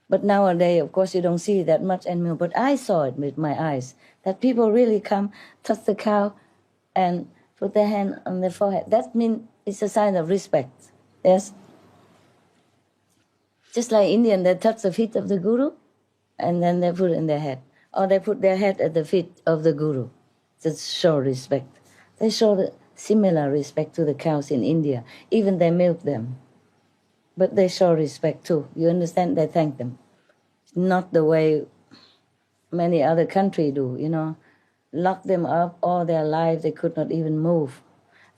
But nowadays, of course, you don't see that much anymore. But I saw it with my eyes, that people really come, touch the cow, and put their hand on their forehead. That means it's a sign of respect, yes? Just like Indian, they touch the feet of the guru, and then they put it in their head. Or they put their head at the feet of the guru to show respect. They show the similar respect to the cows in India. Even they milk them. But they show respect too. You understand? They thank them. Not the way many other countries do, you know. Lock them up all their life, they could not even move.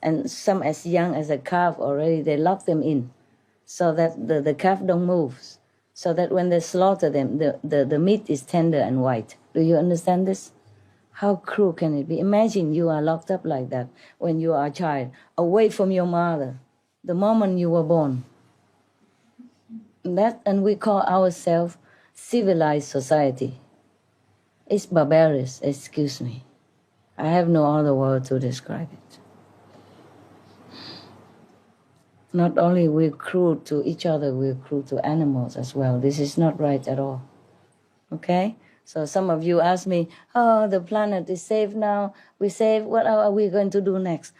And some as young as a calf already, they lock them in so that the calf don't move. so that when they slaughter them, the meat is tender and white. Do you understand this? How cruel can it be? Imagine you are locked up like that when you are a child, away from your mother, the moment you were born. And we call ourselves civilized society. It's barbarous, excuse me. I have no other word to describe it. Not only we're cruel to each other, we're cruel to animals as well. This is not right at all. Okay? So some of you ask me, oh, the planet is safe now. We save, what are we going to do next?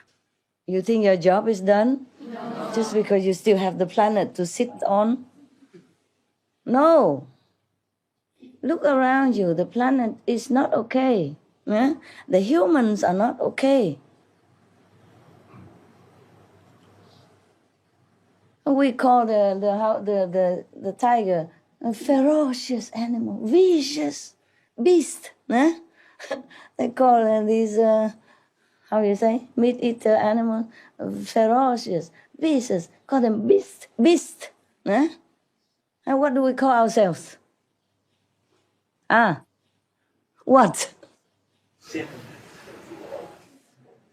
You think your job is done? No. Just because you still have the planet to sit on? No. Look around you. The planet is not okay. Yeah? The humans are not okay. We call the tiger a ferocious animal, vicious beast. Eh? They call these, how you say, meat-eater animals, ferocious, vicious. Call them beast. Eh? And what do we call ourselves? What?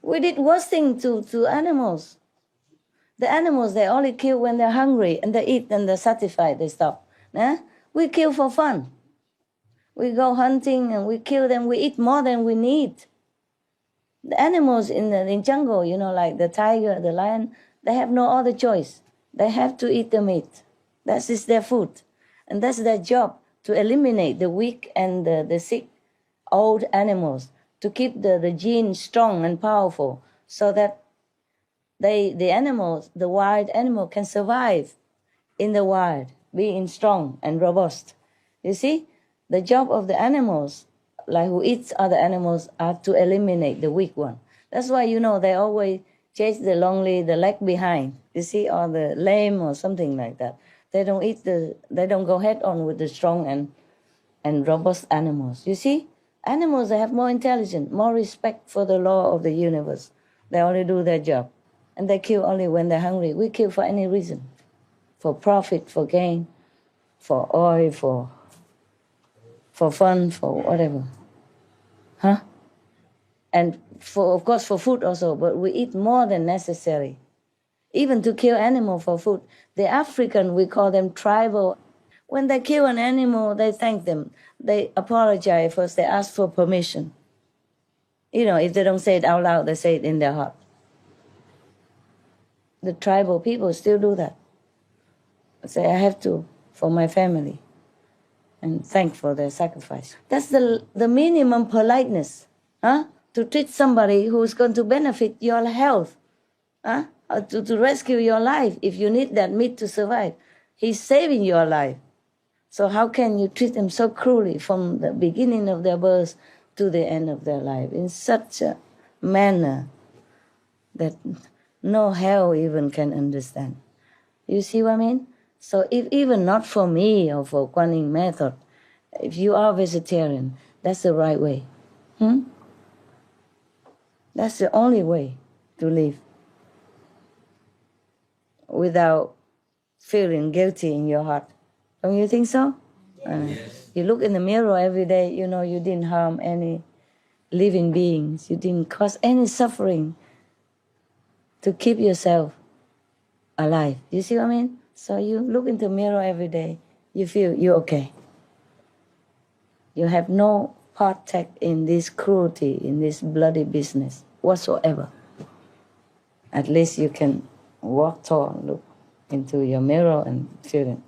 We did worse thing to animals. The animals, they only kill when they're hungry and they eat and they're satisfied, they stop. Eh? We kill for fun. We go hunting and we kill them, we eat more than we need. The animals in the jungle, you know, like the tiger, the lion, they have no other choice. They have to eat the meat. That is their food. And that's their job, to eliminate the weak and the sick old animals, to keep the gene strong and powerful so that the animals, the wild animal can survive in the wild, being strong and robust. You see, the job of the animals, like who eats other animals, are to eliminate the weak one. That's why, you know, they always chase the lonely, the lag behind, you see, or the lame or something like that. They don't go head on with the strong and robust animals. You see, animals, they have more intelligence, more respect for the law of the universe. They only do their job. And they kill only when they're hungry. We kill for any reason. For profit, for gain, for oil, for fun, for whatever. Huh? And of course for food also, but we eat more than necessary. Even to kill animal for food. The African, we call them tribal. When they kill an animal, they thank them. They apologize first, they ask for permission. You know, if they don't say it out loud, they say it in their heart. The tribal people still do that. Say, I have to, for my family, and thank for their sacrifice. That's the minimum politeness, huh? To treat somebody who's going to benefit your health, huh? Or to rescue your life if you need that meat to survive. He's saving your life. So how can you treat them so cruelly from the beginning of their birth to the end of their life in such a manner that no hell even can understand? You see what I mean? So if even not for me or for Kuan Yin method, if you are vegetarian, that's the right way. That's the only way to live without feeling guilty in your heart. Don't you think so? Yes. You look in the mirror every day, you know, you didn't harm any living beings. You didn't cause any suffering to keep yourself alive. You see what I mean? So you look into the mirror every day, you feel you're okay. You have no part in this cruelty, in this bloody business whatsoever. At least you can walk tall, look into your mirror and feel it.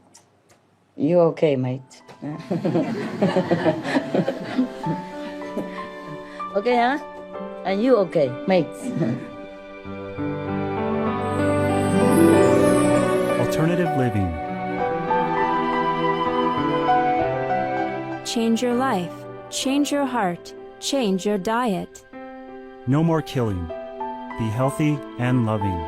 You're okay, mate. Okay, huh? And you okay, mate? Alternative living. Change your life, change your heart, change your diet. No more killing. Be healthy and loving.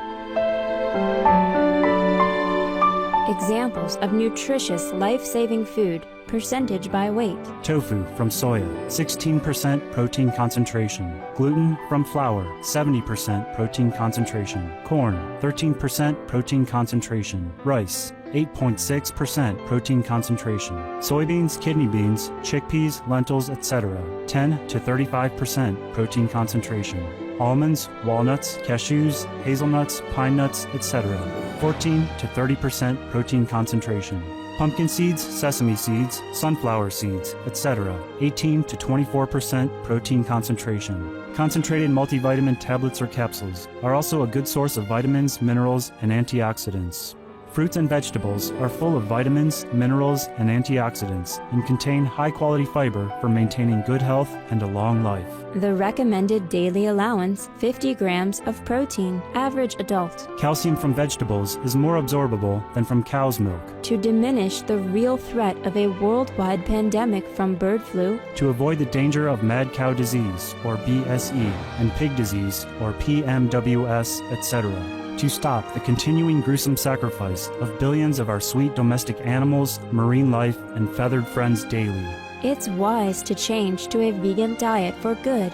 Examples of nutritious, life-saving food, percentage by weight. Tofu from soya, 16% protein concentration. Gluten from flour, 70% protein concentration. Corn, 13% protein concentration. Rice, 8.6% protein concentration. Soybeans, kidney beans, chickpeas, lentils, etc. 10 to 35% protein concentration. Almonds, walnuts, cashews, hazelnuts, pine nuts, etc. 14 to 30% protein concentration. Pumpkin seeds, sesame seeds, sunflower seeds, etc. 18 to 24% protein concentration. Concentrated multivitamin tablets or capsules are also a good source of vitamins, minerals, and antioxidants. Fruits and vegetables are full of vitamins, minerals, and antioxidants and contain high-quality fiber for maintaining good health and a long life. The recommended daily allowance, 50 grams of protein, average adult, Calcium from vegetables is more absorbable than from cow's milk. to diminish the real threat of a worldwide pandemic from bird flu, To avoid the danger of mad cow disease, or BSE, and pig disease, or PMWS, etc. To stop the continuing gruesome sacrifice of billions of our sweet domestic animals, marine life, and feathered friends daily. it's wise to change to a vegan diet for good.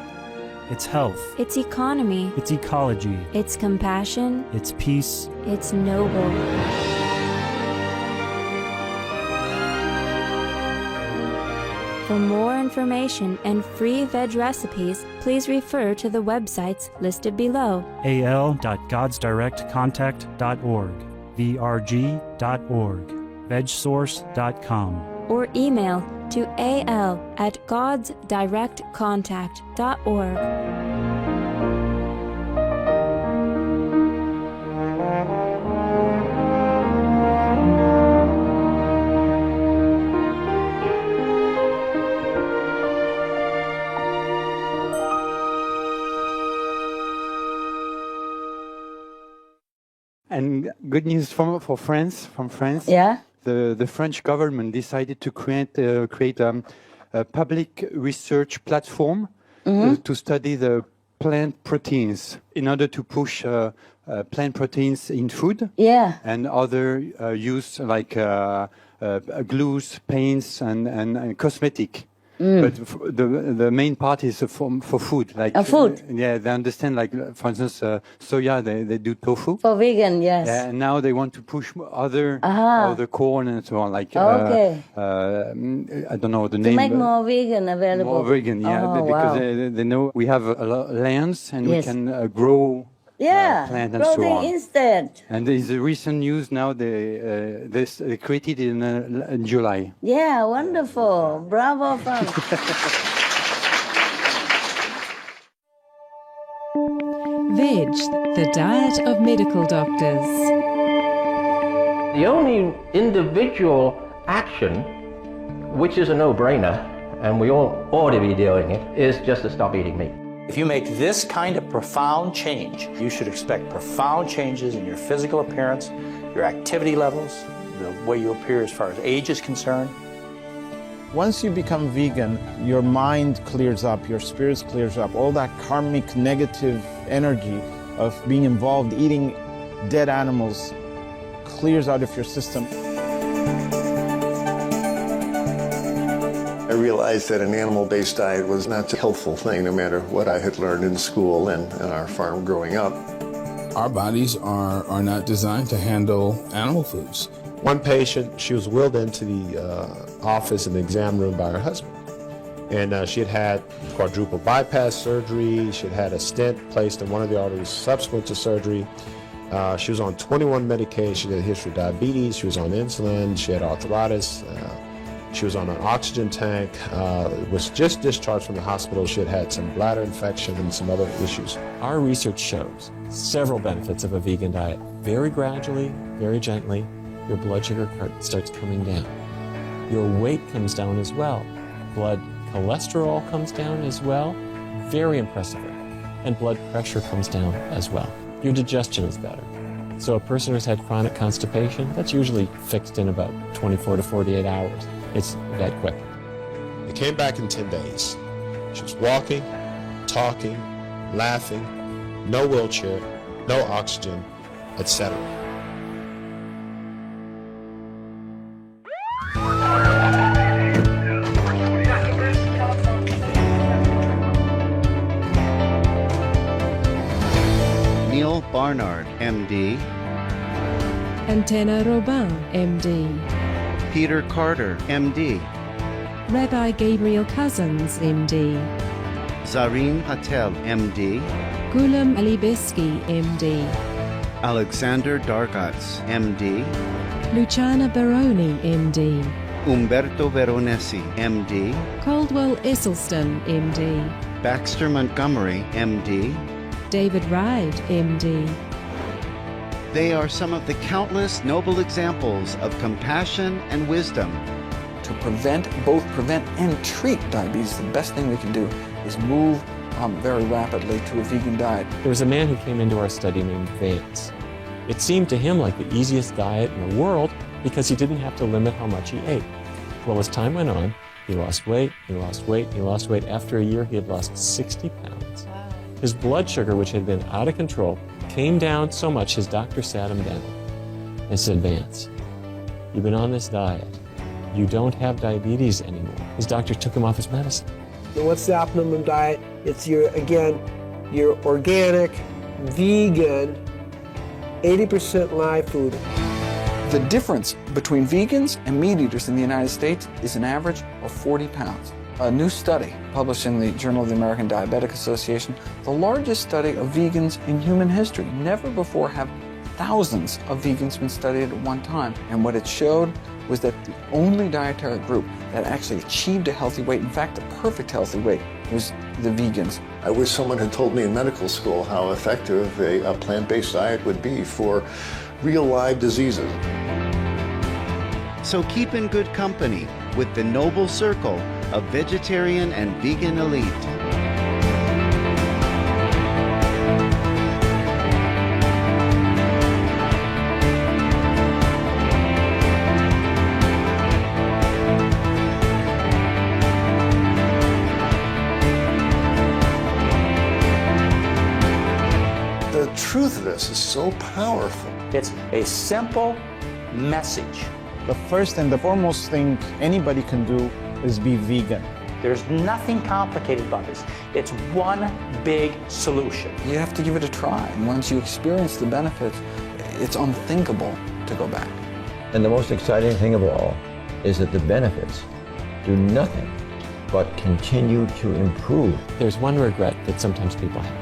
It's health, It's economy, it's ecology, it's compassion, it's peace. it's noble. For more information and free veg recipes, please refer to the websites listed below. al.godsdirectcontact.org, vrg.org, vegsource.com. Or email to al@godsdirectcontact.org. And good news for France, from France. Yeah? The French government decided to create a public research platform to study the plant proteins in order to push plant proteins in food Yeah. and other use like glues, paints, and cosmetic. But the main part is for food. Like Food. Yeah, they understand. Like for instance, soya, they do tofu. For vegan, yes. Yeah, and now they want to push other corn and so on. Like Okay. I don't know the To name. make more vegan available. More vegan, yeah, Oh, because wow. they know we have lands and we Yes. can grow plant and so protein on. instead. And there is a recent news now. They created in July. Yeah, wonderful. Bravo, France. Veg, the diet of medical doctors. The only individual action, which is a no-brainer, and we all ought to be doing it, is just to stop eating meat. If you make this kind of profound change, you should expect profound changes in your physical appearance, your activity levels, the way you appear as far as age is concerned. Once you become vegan, your mind clears up, your spirits clears up, all that karmic negative energy of being involved, eating dead animals, clears out of your system. I realized that an animal-based diet was not a helpful thing, no matter what I had learned in school and our farm growing up. Our bodies are not designed to handle animal foods. One patient, she was wheeled into the office in the exam room by her husband. And she had had quadruple bypass surgery. She had had a stent placed in one of the arteries subsequent to surgery. She was on 21 medications. She had a history of diabetes. She was on insulin. She had arthritis. She was on an oxygen tank, was just discharged from the hospital. She had had some bladder infection and some other issues. Our research shows several benefits of a vegan diet. Very gradually, very gently, your blood sugar starts coming down. Your weight comes down as well. Blood cholesterol comes down as well, very impressively. And blood pressure comes down as well. Your digestion is better. So a person who's had chronic constipation, that's usually fixed in about 24 to 48 hours. It's that quick. It came back in 10 days. She was walking, talking, laughing, no wheelchair, no oxygen, etc. Neil Barnard, MD, Antenna Robin, MD. Peter Carter, MD. Rabbi Gabriel Cousins, MD. Zareen Patel, MD. Ghulam Alibeski, MD. Alexander Dargats, MD. Luciana Baroni, MD. Umberto Veronesi, MD. Caldwell Esselstyn, MD. Baxter Montgomery, MD. David Ride, MD. They are some of the countless noble examples of compassion and wisdom. To both prevent and treat diabetes, the best thing we can do is move very rapidly to a vegan diet. There was a man who came into our study named Vance. It seemed to him like the easiest diet in the world because he didn't have to limit how much he ate. Well, as time went on, he lost weight, he lost weight, he lost weight. After a year, he had lost 60 pounds. Wow. His blood sugar, which had been out of control, came down so much his doctor sat him down and said, Vance, you've been on this diet. You don't have diabetes anymore. His doctor took him off his medicine. What's the optimum diet? It's your organic, vegan, 80% live food. The difference between vegans and meat eaters in the United States is an average of 40 pounds. A new study published in the Journal of the American Diabetic Association, the largest study of vegans in human history. Never before have thousands of vegans been studied at one time. And what it showed was that the only dietary group that actually achieved a healthy weight, in fact, a perfect healthy weight, was the vegans. I wish someone had told me in medical school how effective a plant-based diet would be for real live diseases. So keep in good company with the noble circle of vegetarian and vegan elite. The truth of this is so powerful. It's a simple message. The first and the foremost thing anybody can do is be vegan. There's nothing complicated about this. It's one big solution. You have to give it a try. And once you experience the benefits, it's unthinkable to go back. And the most exciting thing of all is that the benefits do nothing but continue to improve. There's one regret that sometimes people have.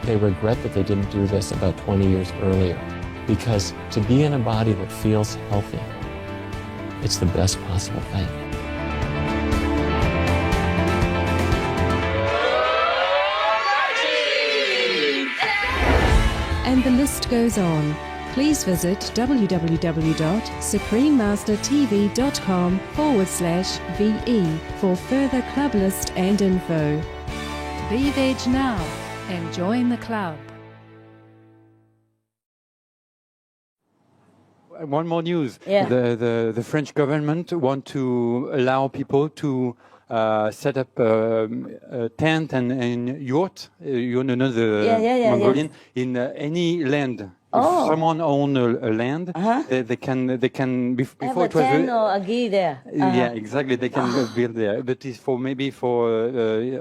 They regret that they didn't do this about 20 years earlier. Because to be in a body that feels healthy, it's the best possible thing. And the list goes on. Please visit www.suprememastertv.com/VE for further club list and info. Be veg now and join the club. One more news. Yeah. The French government want to allow people to set up a tent and yacht, you know, the Mongolian, in any land. If someone owns a land, they can before have a it was tent or a gi there. yeah, exactly. They can build there, but it's for maybe for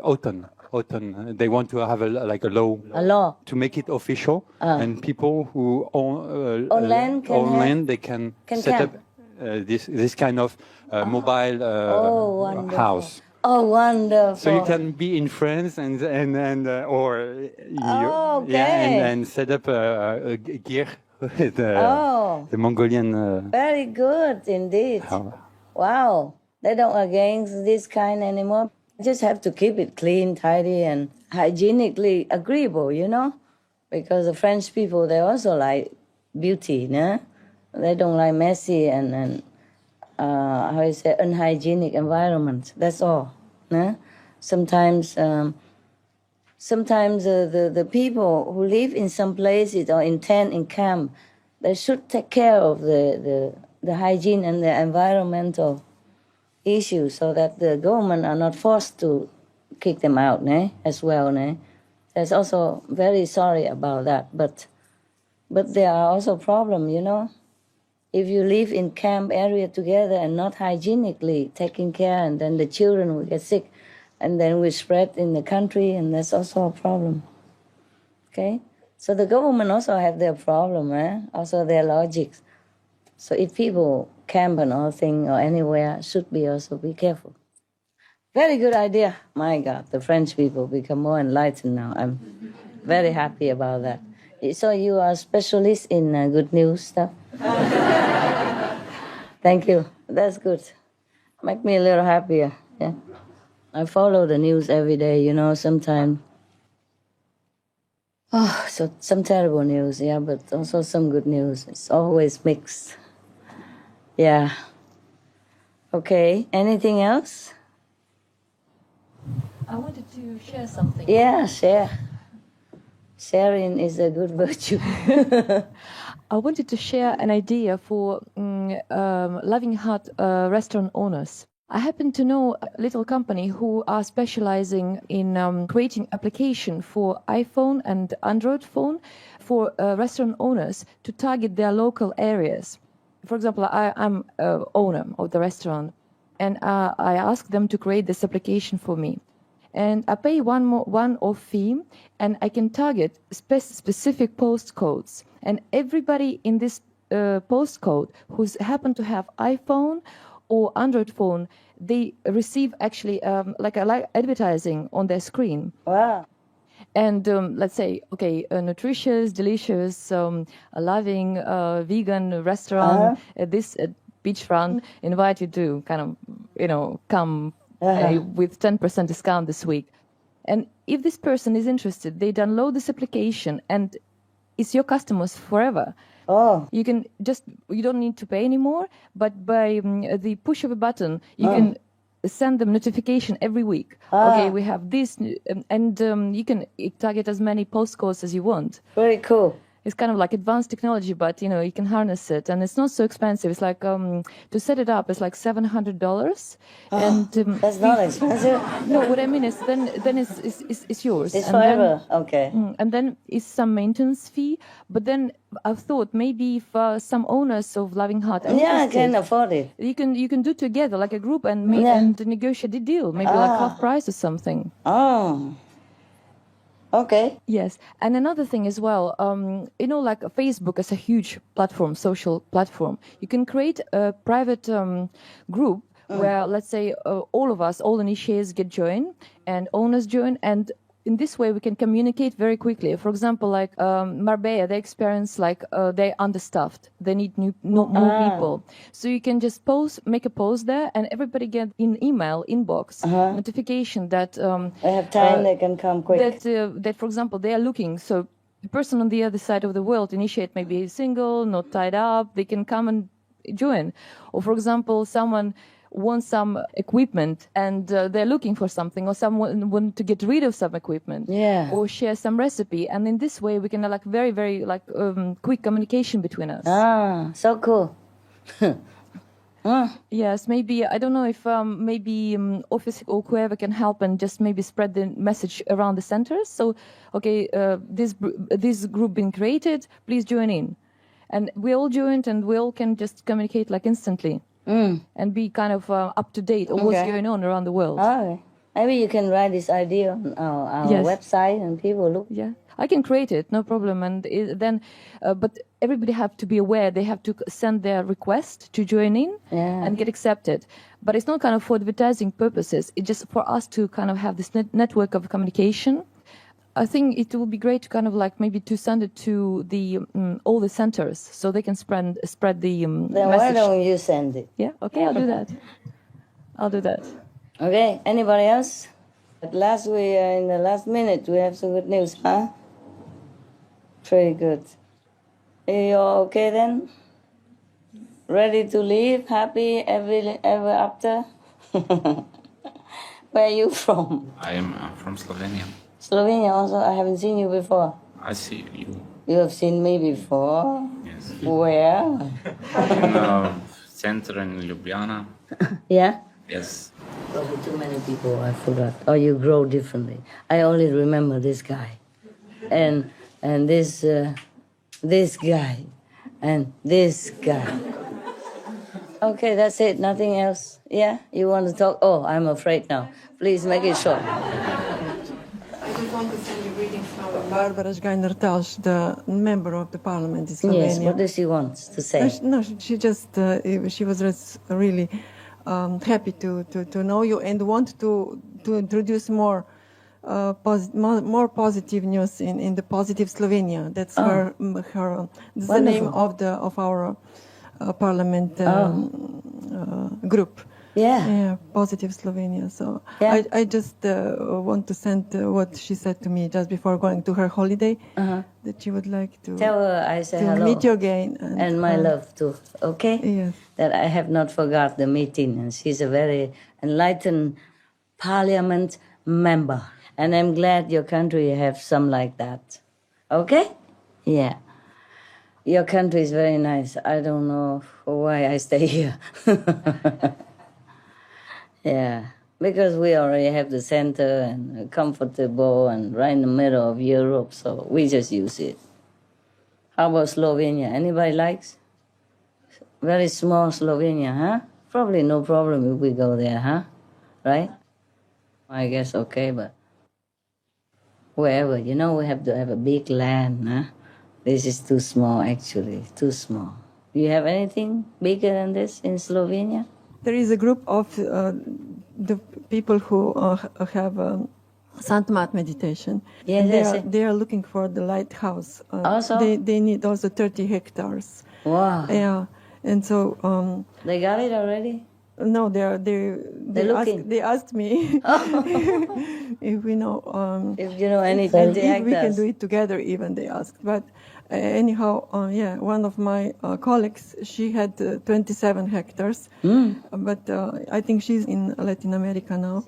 autumn. They want to have a law to make it official, and people who own land, they can set camp. up this kind of mobile house. Oh, wonderful! So you can be in France and set up a gear with the Mongolian. Very good indeed. Wow, they don't against this kind anymore. Just have to keep it clean, tidy, and hygienically agreeable, you know, because the French people, they also like beauty, nah? They don't like messy and how you say, unhygienic environment. That's all. Nah? Sometimes the people who live in some places or in tent, in camp, they should take care of the hygiene and the environmental issues so that the government are not forced to kick them out, as well. There's also very sorry about that, but there are also problems, you know. If you live in camp area together and not hygienically taking care, and then the children will get sick, and then we spread in the country, and that's also a problem. Okay? So the government also have their problem, also their logics. So if people camp and all thing or anywhere, should be also be careful. Very good idea. My God, the French people become more enlightened now. I'm very happy about that. So you are a specialist in good news stuff? Thank you. That's good. Make me a little happier. Yeah. I follow the news every day, you know, sometimes. Oh, so some terrible news, yeah, but also some good news. It's always mixed. Yeah. Okay, anything else? I wanted to share something. Yeah, share. Sharing is a good virtue. I wanted to share an idea for Loving Heart restaurant owners. I happen to know a little company who are specializing in creating application for iPhone and Android phone for restaurant owners to target their local areas. For example, I'm owner of the restaurant, and I ask them to create this application for me. And I pay one-off fee, and I can target specific postcodes. And everybody in this postcode who's happen to have iPhone or Android phone, they receive actually like advertising on their screen. Wow. And let's say, okay, a nutritious, delicious, loving, vegan restaurant, this beachfront, invite you to kind of, you know, come with 10% discount this week. And if this person is interested, they download this application and it's your customers forever. Oh. You can just, you don't need to pay anymore, but by the push of a button, you can send them notification every week. Okay, we have this, and you can target as many postcodes as you want. Very cool. It's kind of like advanced technology, but you know, you can harness it, and it's not so expensive. It's like to set it up, it's like $700. And that's not expensive. No, what I mean is then it's yours. It's and forever. Then, okay. And then it's some maintenance fee. But then I've thought maybe if some owners of Loving Heart are I interested, can afford it. You can do together like a group and negotiate a deal, maybe like half price or something. Oh. Okay. Yes, and another thing as well, you know, like Facebook is a huge platform, social platform. You can create a private group where, let's say, all of us, all initiates get joined and owners join, and in this way we can communicate very quickly. For example, like Marbella, they experience like they're understaffed. They need more people. So you can just make a post there, and everybody get in email inbox notification that they have time. They can come quick. That for example they are looking. So the person on the other side of the world initiate maybe single, not tied up. They can come and join. Or for example, someone want some equipment and they're looking for something, or someone want to get rid of some equipment, or share some recipe, and in this way we can like very like quick communication between us. So cool. Yes, maybe I don't know if maybe office or whoever can help and just maybe spread the message around the centers. So okay, this group been created, please join in, and we all joined and we all can just communicate like instantly. And be kind of up to date on what's going on around the world. Maybe you can write this idea on our website and people look. Yeah, I can create it, no problem. And then, but everybody have to be aware. They have to send their request to join in and get accepted. But it's not kind of for advertising purposes. It's just for us to kind of have this network of communication. I think it will be great to kind of like maybe to send it to the all the centers so they can spread the then message. Why don't you send it? Yeah, okay, I'll do that. I'll do that. Okay, anybody else? At last we are in the last minute. We have some good news, huh? Pretty good. Are you all okay then? Ready to leave? Happy ever after? Where are you from? I am from Slovenia. Slovenia also. I haven't seen you before. I see you. You have seen me before? Yes. Where? In center in Ljubljana. Yeah? Yes. Probably too many people, I forgot. Or you grow differently. I only remember this guy. And this guy. And this guy. Okay, that's it. Nothing else. Yeah? You want to talk? Oh, I'm afraid now. Please make it short. I just want to send you reading Barbara Schreiner-Telsch, the member of the parliament in Slovenia. Yes, what does she want to say? No, she just, she was really happy to know you and want to introduce more positive news in the positive Slovenia. That's her that's the name of our parliament group. Yeah, Positive Slovenia. So I just want to send what she said to me just before going to her holiday, that she would like to tell her I say hello, meet you again, and my love too. Okay. Yes. That I have not forgot the meeting, and she's a very enlightened parliament member, and I'm glad your country have some like that. Okay. Yeah. Your country is very nice. I don't know why I stay here. Yeah, because we already have the center and comfortable and right in the middle of Europe, so we just use it. How about Slovenia? Anybody likes? Very small Slovenia, huh? Probably no problem if we go there, huh? Right? I guess okay, but wherever, you know, we have to have a big land, huh? This is too small, actually, too small. Do you have anything bigger than this in Slovenia? There is a group of the people who have Santmat meditation. Yes, they are looking for the lighthouse. Also? They need also 30 hectares. Wow. Yeah, and so they got it already? No, they're looking. They asked me if we know if you know anything. and if we can do it together. Even they asked, but. Anyhow, one of my colleagues, she had 27 hectares, but I think she's in Latin America now.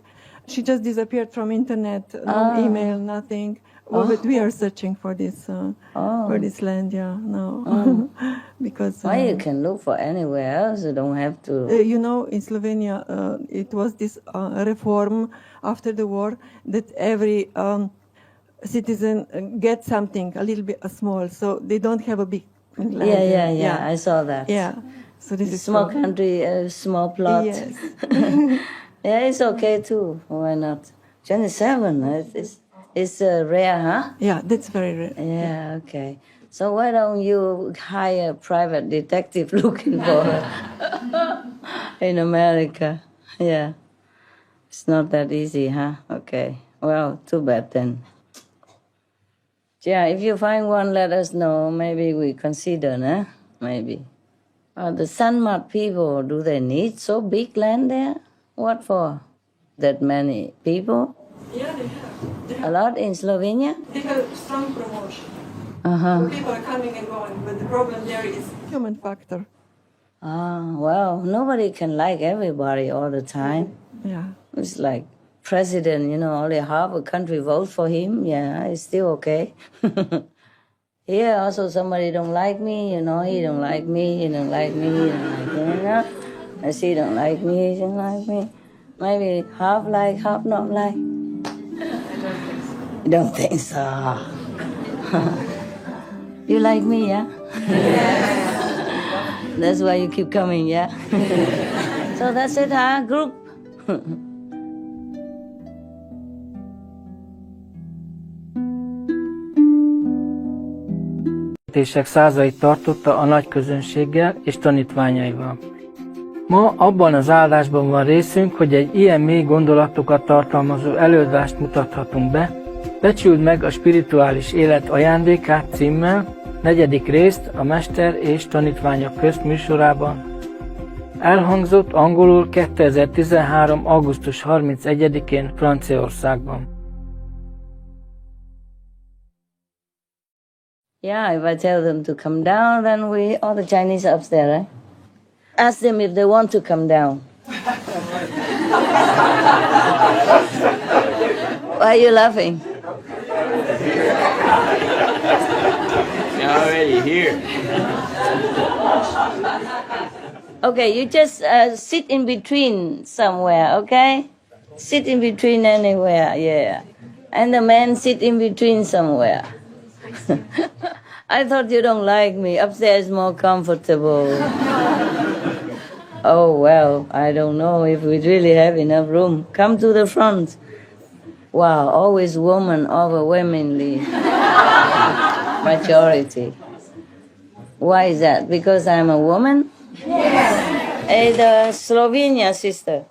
She just disappeared from internet, no email, nothing. But we are searching for this land, now. Because why you can look for anywhere else, you don't have to. You know, in Slovenia, it was this reform after the war that every citizen get something a little bit small, so they don't have a big land. Yeah. I saw that. Yeah, so this is small country, small plot. Yes. Yeah, it's okay too. Why not? 27. It's rare, huh? Yeah, that's very rare. Yeah, okay. So why don't you hire a private detective looking for her in America? Yeah, it's not that easy, huh? Okay. Well, too bad then. Yeah, if you find one, let us know. Maybe we consider, nah? Maybe. The Sanmat people, do they need so big land there? What for? That many people? Yeah, they have. A lot in Slovenia? They have strong promotion. People are coming and going, but the problem there is human factor. Well, nobody can like everybody all the time. Yeah. It's like president, you know, only half a country vote for him. Yeah, it's still okay. Here also somebody don't like me, you know, he don't like me, he don't like me, he don't like me, you know. She don't like me, he don't like me. Maybe half like, half not like. You don't think so? You like me, yeah? That's why you keep coming, yeah? So that's it, huh, group? Százait tartotta a nagy közönséggel és tanítványaival. Ma abban az áldásban van részünk, hogy egy ilyen mély gondolatokat tartalmazó előadást mutathatunk be. Becsüld meg a spirituális élet ajándékát címmel, 4. részt a Mester és Tanítványok közt műsorában. Elhangzott angolul 2013. augusztus 31-én Franciaországban. Yeah, if I tell them to come down, then all the Chinese are upstairs, right? Ask them if they want to come down. Why are you laughing? You're already here. Okay, you just sit in between somewhere, okay? Sit in between anywhere, yeah. And the man sit in between somewhere. I thought you don't like me. Upstairs is more comfortable. Oh, well, I don't know if we really have enough room. Come to the front. Wow, always woman overwhelmingly majority. Why is that? Because I'm a woman? Yes. Hey, the Slovenia sister,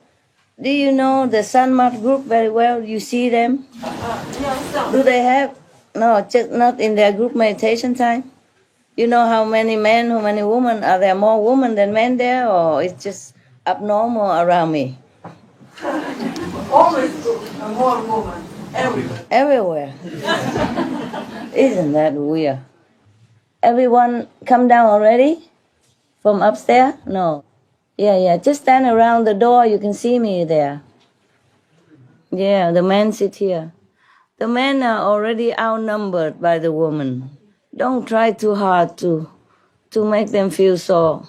do you know the Sanmat group very well? You see them? Do they have? No, just not in their group meditation time? You know how many men, how many women? Are there more women than men there, or it's just abnormal around me? Always more women. Everywhere. Everywhere. Isn't that weird? Everyone come down already? From upstairs? No. Yeah. Just stand around the door. You can see me there. Yeah, the men sit here. The men are already outnumbered by the women. Don't try too hard to make them feel so,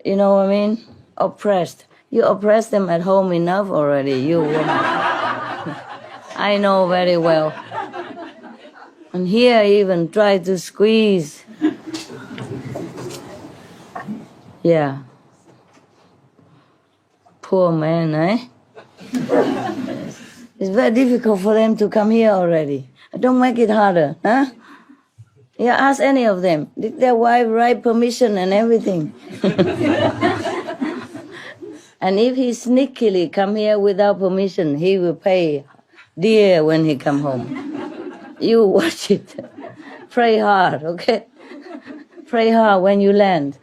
you know what I mean? Oppressed. You oppress them at home enough already, you woman. I know very well. And here even try to squeeze. Yeah. Poor man, eh? It's very difficult for them to come here already. Don't make it harder, huh? Yeah, ask any of them. Did their wife write permission and everything? And if he sneakily come here without permission, he will pay dear when he come home. You watch it. Pray hard, okay? Pray hard when you land.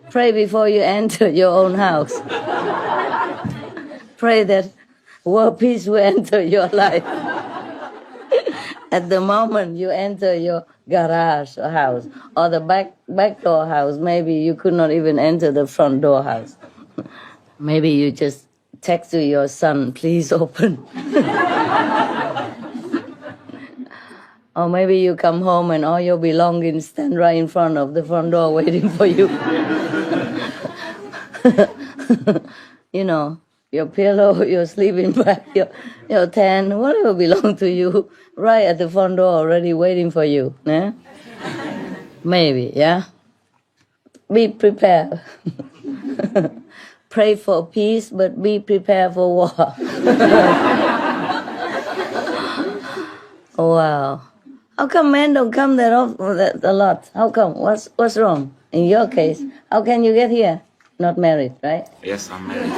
Pray before you enter your own house. Pray that world peace will enter your life. At the moment you enter your garage or house, or the back door house, maybe you could not even enter the front door house. Maybe you just text to your son, please open. Or maybe you come home and all your belongings stand right in front of the front door waiting for you. You know, your pillow, your sleeping bag, your tent, whatever belongs to you, right at the front door already waiting for you. Eh? Maybe, yeah? Be prepared. Pray for peace, but be prepared for war. Wow. How come men don't come that often, a lot? How come? What's wrong? In your case, how can you get here? Not married, right? Yes, I'm married.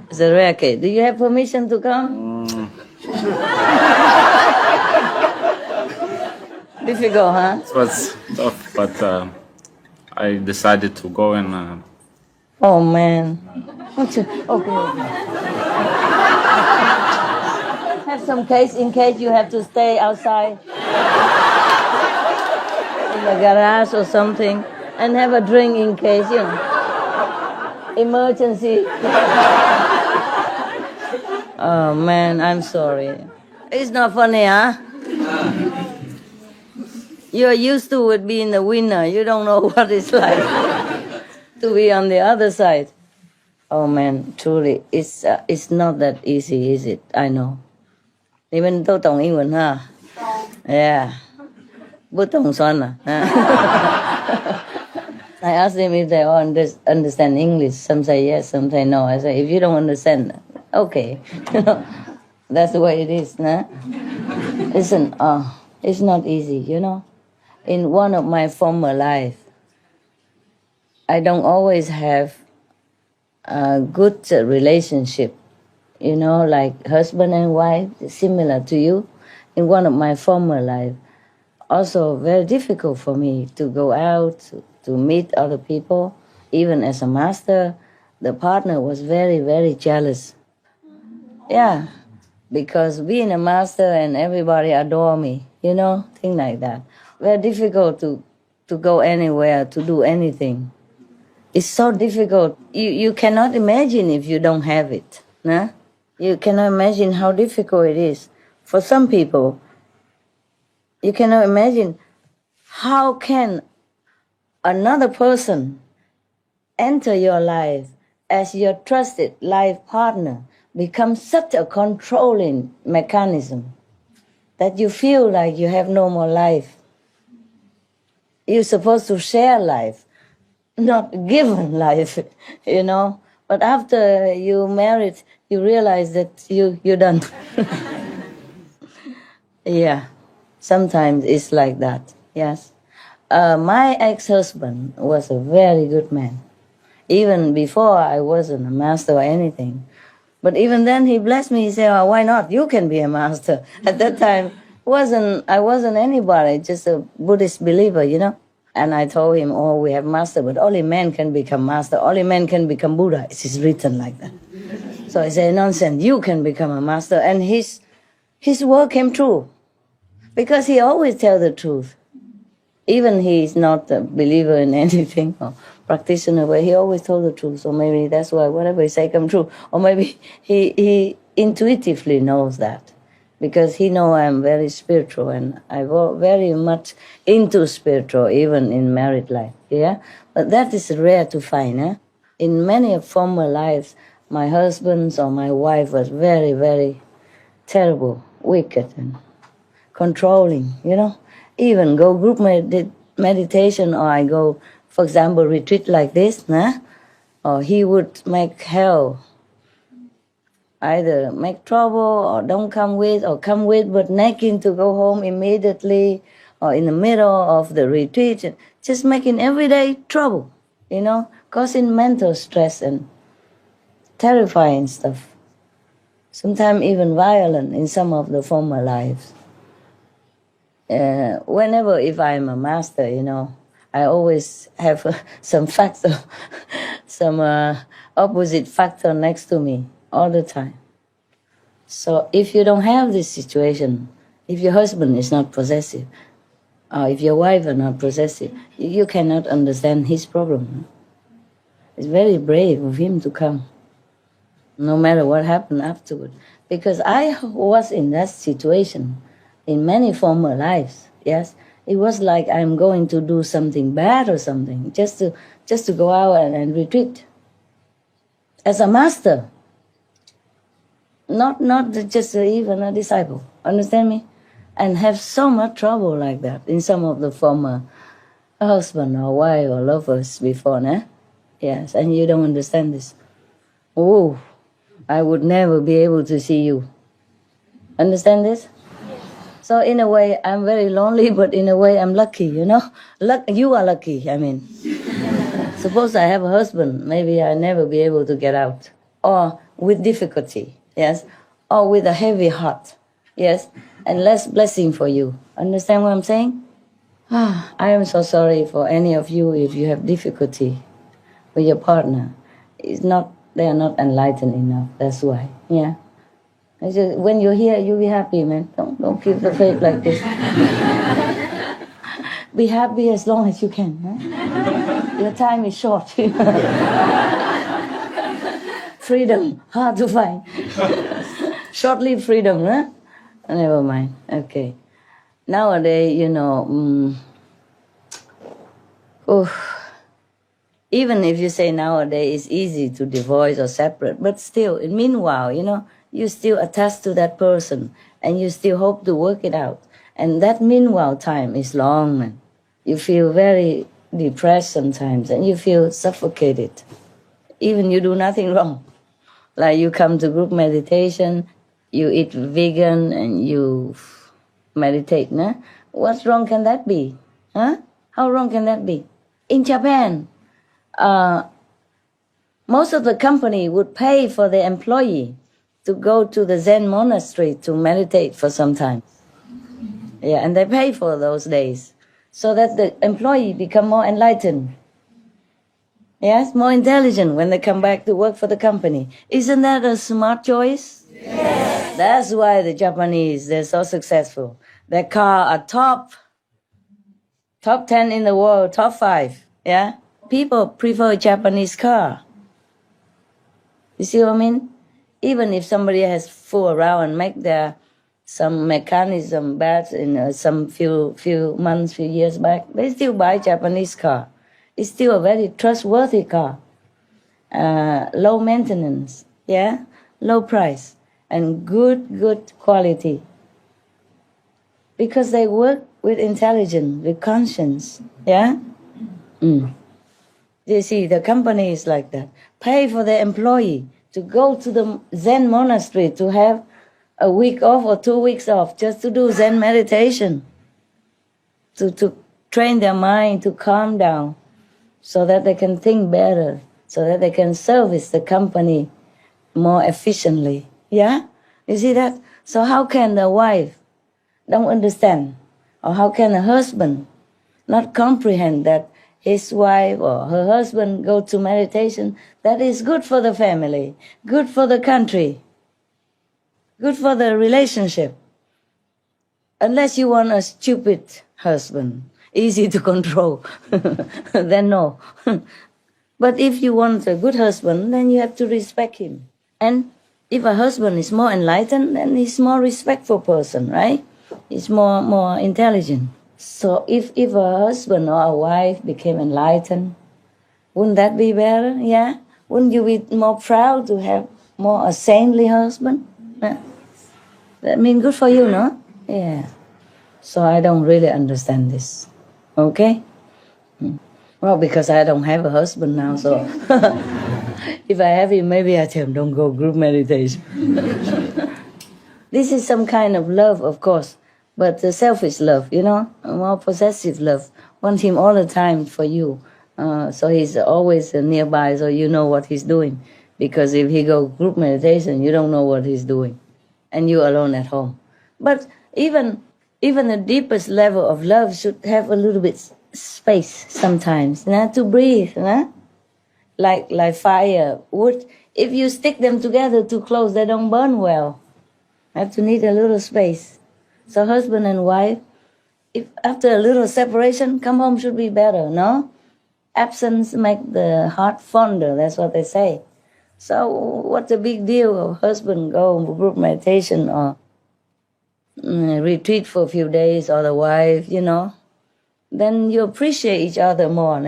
It's a rare case. Do you have permission to come? Difficult, huh? It was tough, but I decided to go and... Oh, man. Okay. Have some case in case you have to stay outside in the garage or something, and have a drink in case, you know. Emergency. Oh, man, I'm sorry. It's not funny, huh? You're used to it being the winner. You don't know what it's like to be on the other side. Oh, man, truly, it's not that easy, is it? I know. Even though Tong England, huh? Yeah. But Tong Son, I asked them if they all understand English. Some say yes, some say no. I say, if you don't understand, okay. You know, that's the way it is, huh? Listen, it's not easy, you know. In one of my former life, I don't always have a good relationship, you know, like husband and wife, similar to you. In one of my former life, also very difficult for me to go out, to meet other people. Even as a master, the partner was very, very jealous. Yeah, because being a master and everybody adore me, you know, things like that. Very difficult to go anywhere, to do anything. It's so difficult. You cannot imagine if you don't have it. Nah? You cannot imagine how difficult it is. For some people, you cannot imagine how can another person enter your life as your trusted life partner, become such a controlling mechanism that you feel like you have no more life. You're supposed to share life, not given life, you know. But after you married, you realize that you're done. Yeah, sometimes it's like that, yes. My ex-husband was a very good man. Even before I wasn't a master or anything. But even then he blessed me. He said, oh, why not? You can be a master. At that time, I wasn't anybody, just a Buddhist believer, you know. And I told him, oh, we have master, but only men can become master. Only men can become Buddha. It is written like that. So I said, nonsense, you can become a master. And his word came true. Because he always tells the truth. Even he is not a believer in anything or practitioner, but he always told the truth. So maybe that's why whatever he say come true. Or maybe he intuitively knows that. Because he know I'm very spiritual and I go very much into spiritual, even in married life. Yeah? But that is rare to find. Eh? In many former lives, my husband or my wife was very, very terrible, wicked and controlling, you know. Even go group meditation or I go, for example, retreat like this, nah? Or he would make hell. Either make trouble or don't come with or come with but nagging to go home immediately or in the middle of the retreat, just making everyday trouble, you know, causing mental stress and terrifying stuff. Sometimes even violent in some of the former lives. Whenever if I'm a master, you know, I always have some factor, some opposite factor next to me all the time. So if you don't have this situation, if your husband is not possessive, or if your wife are not possessive, you cannot understand his problem. It's very brave of him to come, no matter what happened afterward. Because I was in that situation in many former lives, yes. It was like I'm going to do something bad or something, just to go out and retreat. As a master, not just even a disciple, understand me? And have so much trouble like that in some of the former husband or wife or lovers before, nah? Yes, and you don't understand this. Oh, I would never be able to see you. Understand this? So in a way, I'm very lonely, but in a way, I'm lucky, you know? You are lucky, I mean. Suppose I have a husband, maybe I'll never be able to get out. Or with difficulty, yes? Or with a heavy heart, yes? And less blessing for you. Understand what I'm saying? I am so sorry for any of you if you have difficulty with your partner. They are not enlightened enough, that's why, yeah? When you're here, you'll be happy, man. Don't keep the faith like this. Be happy as long as you can. Huh? Your time is short. Freedom, hard to find. Short-lived freedom, huh? Never mind. Okay. Nowadays, you know, even if you say nowadays it's easy to divorce or separate, but still, meanwhile, you know, you still attach to that person and you still hope to work it out. And that meanwhile time is long, man. You feel very depressed sometimes and you feel suffocated. Even you do nothing wrong. Like you come to group meditation, you eat vegan and you meditate, nah? What wrong can that be? Huh? How wrong can that be? In Japan, most of the company would pay for the employee to go to the Zen monastery to meditate for some time. Yeah, and they pay for those days so that the employee become more enlightened. Yes, more intelligent when they come back to work for the company. Isn't that a smart choice? Yes. That's why the Japanese, they're so successful. Their car are top 10 in the world, top 5. Yeah, people prefer Japanese car. You see what I mean? Even if somebody has fool around and make some mechanism bad in some few months, few years back, they still buy Japanese car. It's still a very trustworthy car. Low maintenance, yeah, low price, and good quality. Because they work with intelligence, with conscience, yeah. You see, the company is like that. Pay for the employee to go to the Zen monastery to have a week off or 2 weeks off just to do Zen meditation, to train their mind to calm down so that they can think better, so that they can service the company more efficiently. Yeah? You see that? So how can the wife don't understand? Or how can a husband not comprehend that his wife or her husband go to meditation? That is good for the family, good for the country, good for the relationship. Unless you want a stupid husband, easy to control, then no. But if you want a good husband, then you have to respect him. And if a husband is more enlightened, then he's more respectful person, right? He's more intelligent. So if a husband or a wife became enlightened, wouldn't that be better? Yeah? Wouldn't you be more proud to have more a saintly husband? That means good for you, no? Yeah. So I don't really understand this. Okay? Well, because I don't have a husband now, so if I have him, maybe I tell him, don't go group meditation. This is some kind of love, of course, but the selfish love, you know, a more possessive love. Want him all the time for you. So he's always nearby, so you know what he's doing. Because if he go group meditation, you don't know what he's doing. And you're alone at home. But even the deepest level of love should have a little bit space sometimes, to breathe, like fire, wood. If you stick them together too close, they don't burn well. Have to need a little space. So husband and wife, if after a little separation, come home should be better, no? Absence make the heart fonder, that's what they say. So what's the big deal of husband go group meditation or retreat for a few days, or the wife, you know? Then you appreciate each other more,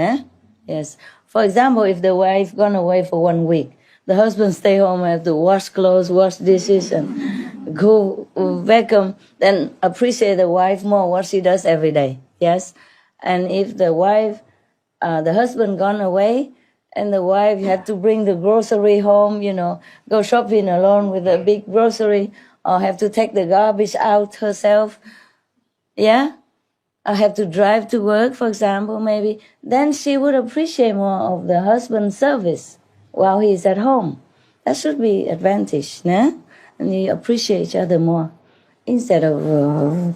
Yes. For example, if the wife gone away for 1 week, the husband stay home and have to wash clothes, wash dishes, and go vacuum, then appreciate the wife more, what she does every day, yes? And if the wife, the husband gone away, and the wife had to bring the grocery home, you know, go shopping alone with a big grocery, or have to take the garbage out herself, yeah? I have to drive to work, for example, maybe, then she would appreciate more of the husband's service while he's at home. That should be advantage, and you appreciate each other more instead of,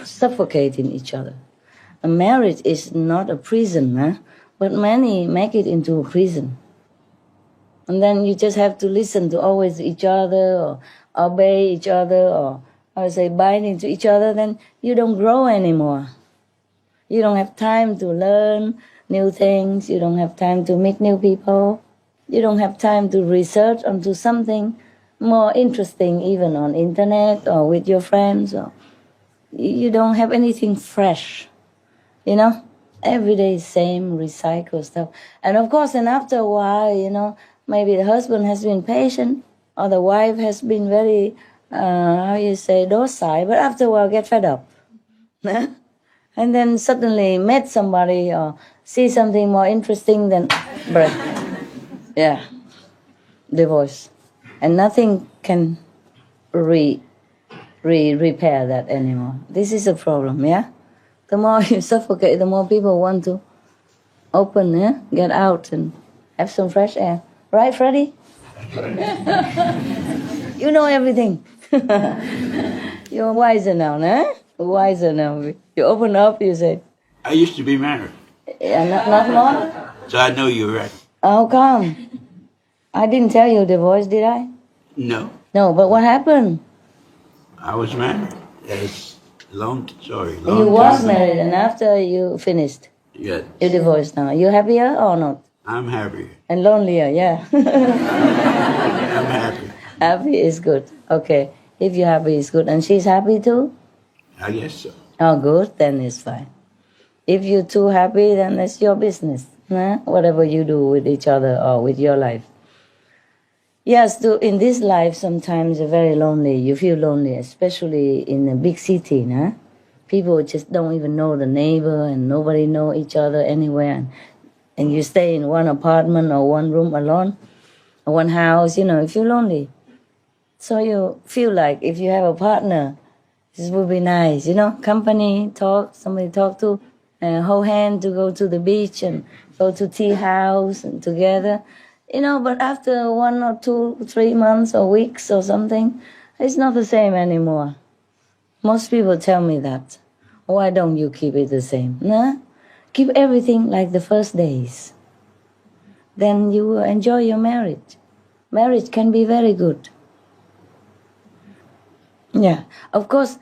suffocating each other. A marriage is not a prison, but many make it into a prison. And then you just have to listen to always each other, or obey each other, or bind into each other, then you don't grow anymore. You don't have time to learn new things. You don't have time to meet new people. You don't have time to research onto something more interesting, even on internet or with your friends. Or you don't have anything fresh, Every day is same, recycle stuff. And of course, then after a while, maybe the husband has been patient, or the wife has been very docile, but after a while get fed up. And then suddenly met somebody or see something more interesting than break. Yeah, divorce. And nothing can repair that anymore. This is a problem, yeah? The more you suffocate, the more people want to open, get out and have some fresh air. Right, Freddie? You know everything. You're wiser now, Wiser now. You open up, you say. I used to be married. Yeah, not more? So I know you're right. How come? I didn't tell you divorce, did I? No. No, but what happened? I was married. It's long story. You was married, and after you finished? Yeah. You divorced now. You happier or not? I'm happy. And lonelier, yeah. I'm happy. Happy is good. Okay. If you're happy, it's good. And she's happy too? I guess so. Oh, good. Then it's fine. If you're too happy, then it's your business. Whatever you do with each other or with your life. Yes, in this life, sometimes you're very lonely. You feel lonely, especially in a big city, people just don't even know the neighbor and nobody know each other anywhere. And you stay in one apartment or one room alone, or one house, you feel lonely. So you feel like if you have a partner, this would be nice, company, somebody talk to, hold hand to go to the beach and go to tea house and together, but after 1 or 2, 3 months or weeks or something, it's not the same anymore. Most people tell me that. Why don't you keep it the same? Nah? Keep everything like the first days. Then you will enjoy your marriage. Marriage can be very good. Yeah, of course,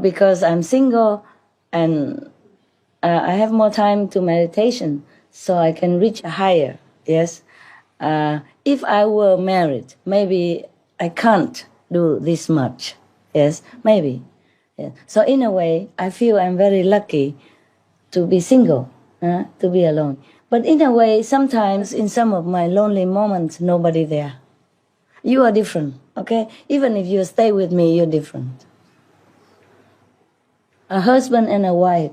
because I'm single and I have more time to meditation, so I can reach higher, yes. If I were married, maybe I can't do this much, yes, maybe. Yeah. So in a way, I feel I'm very lucky to be single, to be alone. But in a way, sometimes in some of my lonely moments, nobody there. You are different, okay? Even if you stay with me, you're different. A husband and a wife,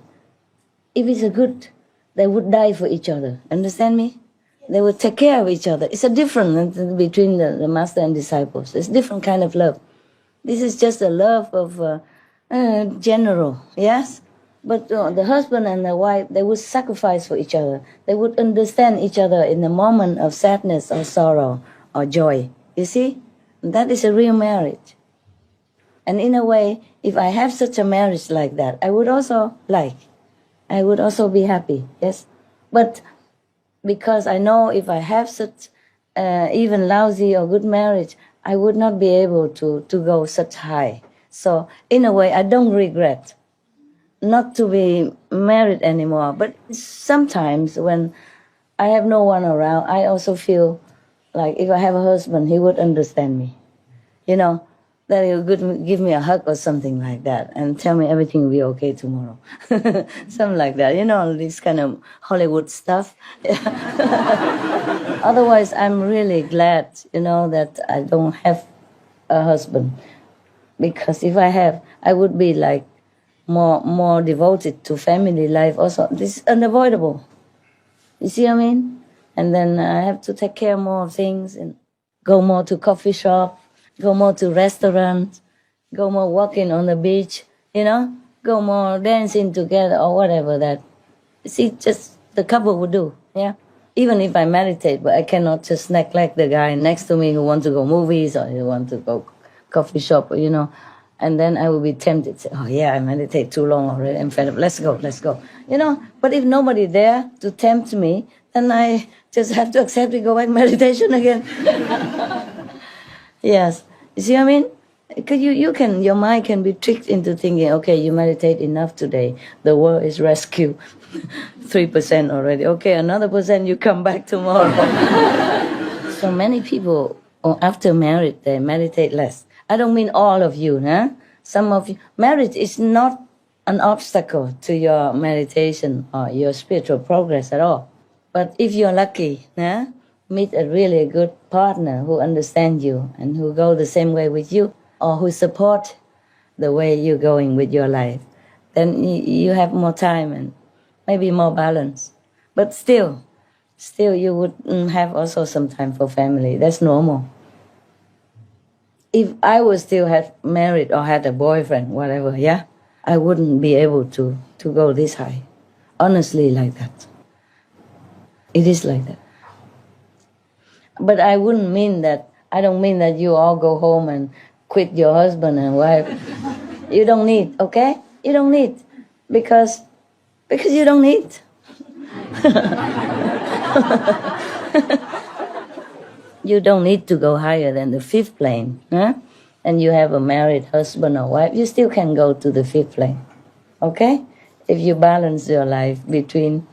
if it's a good, they would die for each other. Understand me? They would take care of each other. It's a difference between the master and disciples. It's a different kind of love. This is just a love of general, yes? But the husband and the wife, they would sacrifice for each other. They would understand each other in the moment of sadness or sorrow or joy. You see? That is a real marriage. And in a way, if I have such a marriage like that, I would also be happy, yes? But because I know if I have such even lousy or good marriage, I would not be able to go such high. So in a way, I don't regret not to be married anymore. But sometimes when I have no one around, I also feel like if I have a husband, he would understand me. That he would give me a hug or something like that and tell me everything will be okay tomorrow. Something like that, this kind of Hollywood stuff. Otherwise, I'm really glad, that I don't have a husband. Because if I have, I would be like more devoted to family life also. This is unavoidable. You see what I mean? And then I have to take care more of things and go more to coffee shop, go more to restaurants, go more walking on the beach, go more dancing together or whatever that. See, just the couple would do, yeah? Even if I meditate, but I cannot just neglect the guy next to me who wants to go movies or who wants to go coffee shop, and then I will be tempted to say, oh yeah, I meditate too long already, I'm fed up, let's go. But if nobody there to tempt me, then I just have to accept it, go back meditation again. Yes, you see what I mean? Because your mind can be tricked into thinking, okay, you meditate enough today, the world is rescued, 3% already, okay, another percent, you come back tomorrow. So many people, after marriage, they meditate less. I don't mean all of you, huh? Some of you. Marriage is not an obstacle to your meditation or your spiritual progress at all. But if you're lucky, meet a really good partner who understands you and who go the same way with you or who support the way you're going with your life, then you have more time and maybe more balance. But still you would have also some time for family. That's normal. If I would still have married or had a boyfriend, whatever, yeah, I wouldn't be able to go this high. Honestly, like that. It is like that. But I don't mean that you all go home and quit your husband and wife. You don't need, okay? You don't need. Because you don't need. You don't need to go higher than the 5th plane, huh? And you have a married husband or wife, you still can go to the 5th plane, okay? If you balance your life between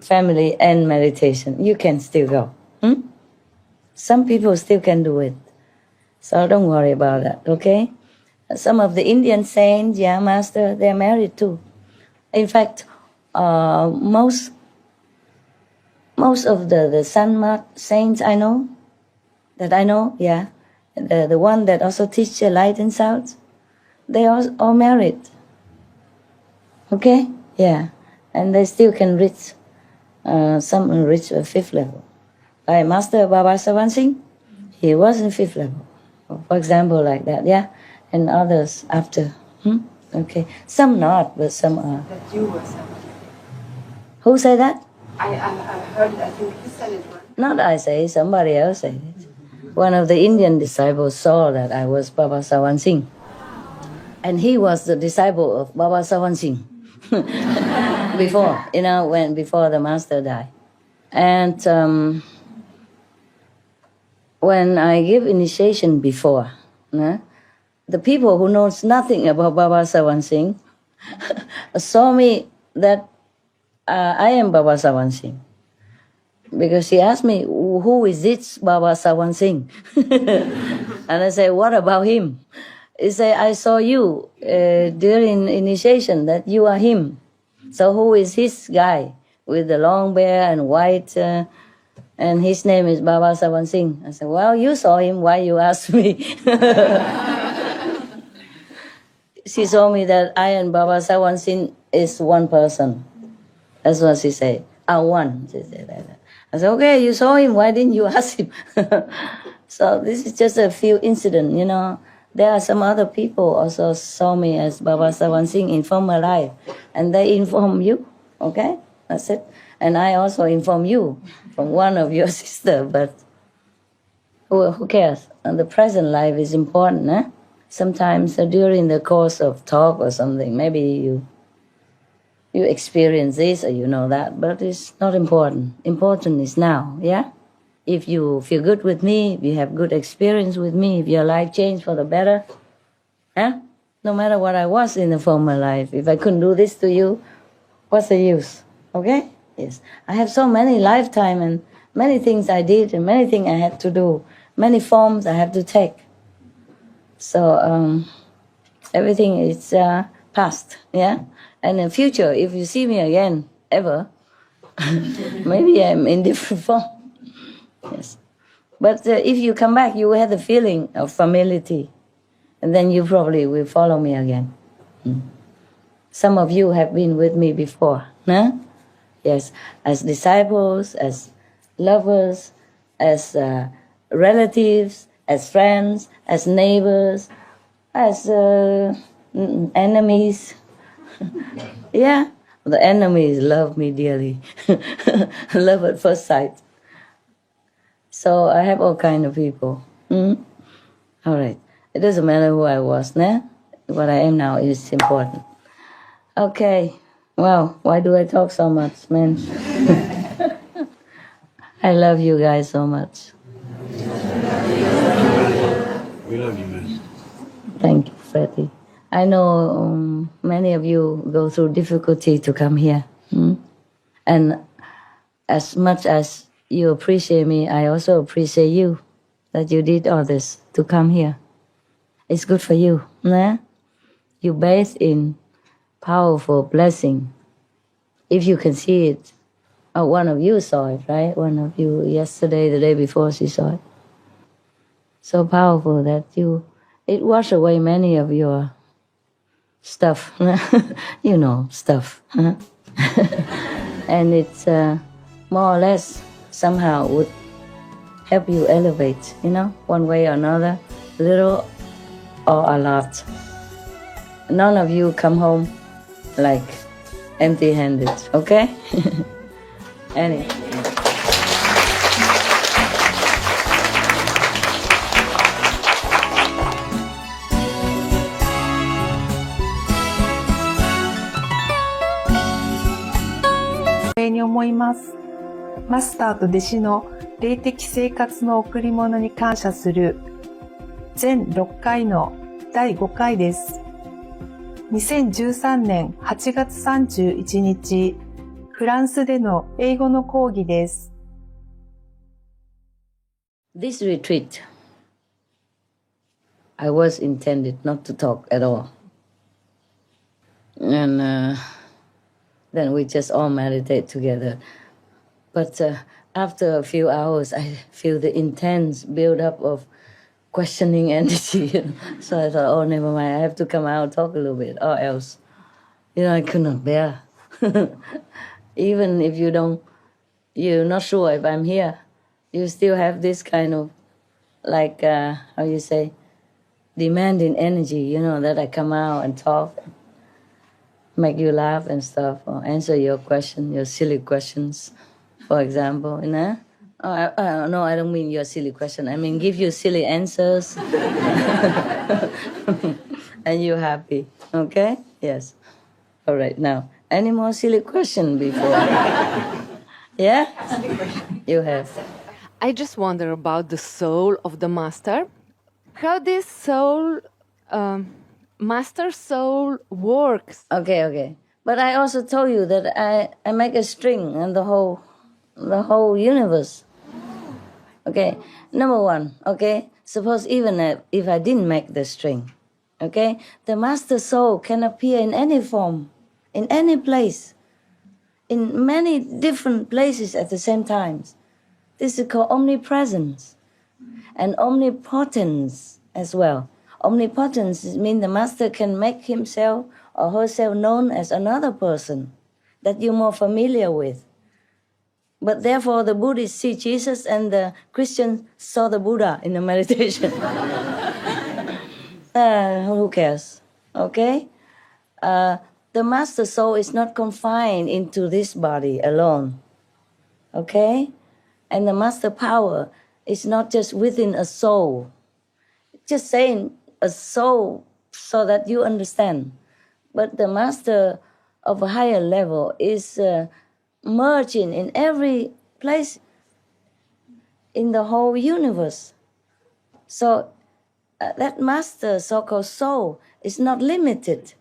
family and meditation, you can still go. Some people still can do it, so don't worry about that, okay? Some of the Indian saints, yeah, master, they're married too. In fact, most of the San saints I know, yeah, the one that also teach light and sound, they are all married. Okay? Yeah. And they still can reach, some reach a 5th level. Like Master Baba Sawan Singh, he was in 5th level. For example, like that, yeah? And others after. Okay. Some not, but some are. That you were someone. Who said that? I heard, I think you said it once. Not I say, somebody else said it. One of the Indian disciples saw that I was Baba Sawan Singh. And he was the disciple of Baba Sawan Singh. Before, before the master died. And when I give initiation before, the people who knows nothing about Baba Sawan Singh saw me that I am Baba Sawan Singh. Because she asked me, who is this Baba Sawan Singh? And I say, what about him? He said, I saw you during initiation that you are him. So who is his guy with the long hair and white, and his name is Baba Sawan Singh? I said, well, you saw him, why you asked me? She told me that I and Baba Sawan Singh is one person. That's what she said. One, she said like that. I said, okay, you saw him, why didn't you ask him? So this is just a few incidents, There are some other people also saw me as Baba Sawan Singh in former life, and they inform you, okay? That's it. And I also inform you from one of your sister, but who cares? And the present life is important, Sometimes during the course of talk or something, maybe you experience this or you know that, but it's not important. Important is now, yeah? If you feel good with me, if you have good experience with me, if your life changed for the better, no matter what I was in the former life, if I couldn't do this to you, what's the use? Okay? Yes. I have so many lifetime and many things I did and many things I had to do, many forms I have to take. So everything is past, yeah? And in the future, if you see me again, ever, maybe I'm in different form. Yes. But if you come back, you will have the feeling of familiarity. And then you probably will follow me again. Some of you have been with me before, Yes, as disciples, as lovers, as relatives, as friends, as neighbors, as enemies. Yeah, the enemies love me dearly. Love at first sight. So I have all kind of people. All right. It doesn't matter who I was, What I am now is important. Okay. Wow, why do I talk so much, man? I love you guys so much. We love you, man. Thank you, Freddie. I know many of you go through difficulty to come here. And as much as you appreciate me, I also appreciate you, that you did all this to come here. It's good for you, You bathe in powerful blessing. If you can see it, one of you saw it, right? One of you yesterday, the day before, she saw it. So powerful that it washed away many of your stuff, stuff. And it's more or less somehow would help you elevate, one way or another, little or a lot. None of you come home like empty-handed, okay? Anyway.に思います。マスターと弟子の霊的生活の贈り物に感謝する全6回の第5回です。2013年8月31日、フランスでの英語の講義です。This retreat, I was intended not to talk at all. And then we just all meditate together. But after a few hours, I feel the intense build-up of questioning energy. So I thought, oh, never mind, I have to come out and talk a little bit, or else I could not bear. Even if you're not sure if I'm here, you still have this kind of, like, how you say, demanding energy, that I come out and talk, make you laugh and stuff, or answer your question, your silly questions, for example, No, I don't mean your silly question. I mean give you silly answers. And you're happy, okay? Yes. All right, now, any more silly question before? Yeah? You have. I just wonder about the soul of the master. How this soul, master soul works. Okay. But I also told you that I make a string and the whole universe. Okay, number one, okay? Suppose even if I didn't make the string, okay? The master soul can appear in any form, in any place, in many different places at the same time. This is called omnipresence and omnipotence as well. Omnipotence means the master can make himself or herself known as another person that you're more familiar with. But therefore the Buddhists see Jesus and the Christians saw the Buddha in the meditation. Who cares? Okay? The master soul is not confined into this body alone. Okay? And the master power is not just within a soul. Just saying a soul so that you understand. But the master of a higher level is merging in every place in the whole universe. So that master, so-called soul, is not limited.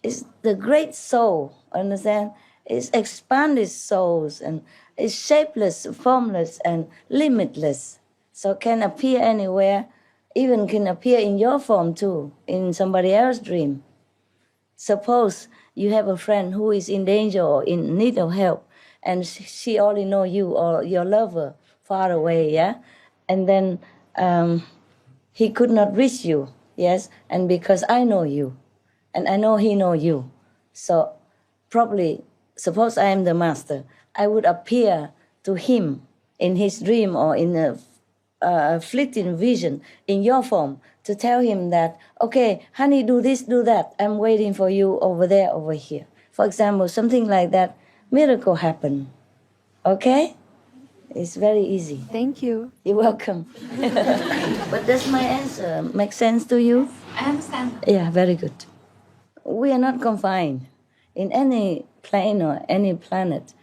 It's the great soul, understand? It's expanded souls and it's shapeless, formless, and limitless. So can appear anywhere, even can appear in your form too, in somebody else's dream. Suppose you have a friend who is in danger or in need of help, and she only know you or your lover far away, yeah? And then he could not reach you, yes? And because I know you, and I know he know you, so probably, suppose I am the master, I would appear to him in his dream or in a fleeting vision in your form to tell him that, okay, honey, do this, do that. I'm waiting for you over there, over here. For example, something like that, miracle happen. Okay? It's very easy. Thank you. You're welcome. But does my answer make sense to you? I understand. Yeah, very good. We are not confined in any plane or any planet.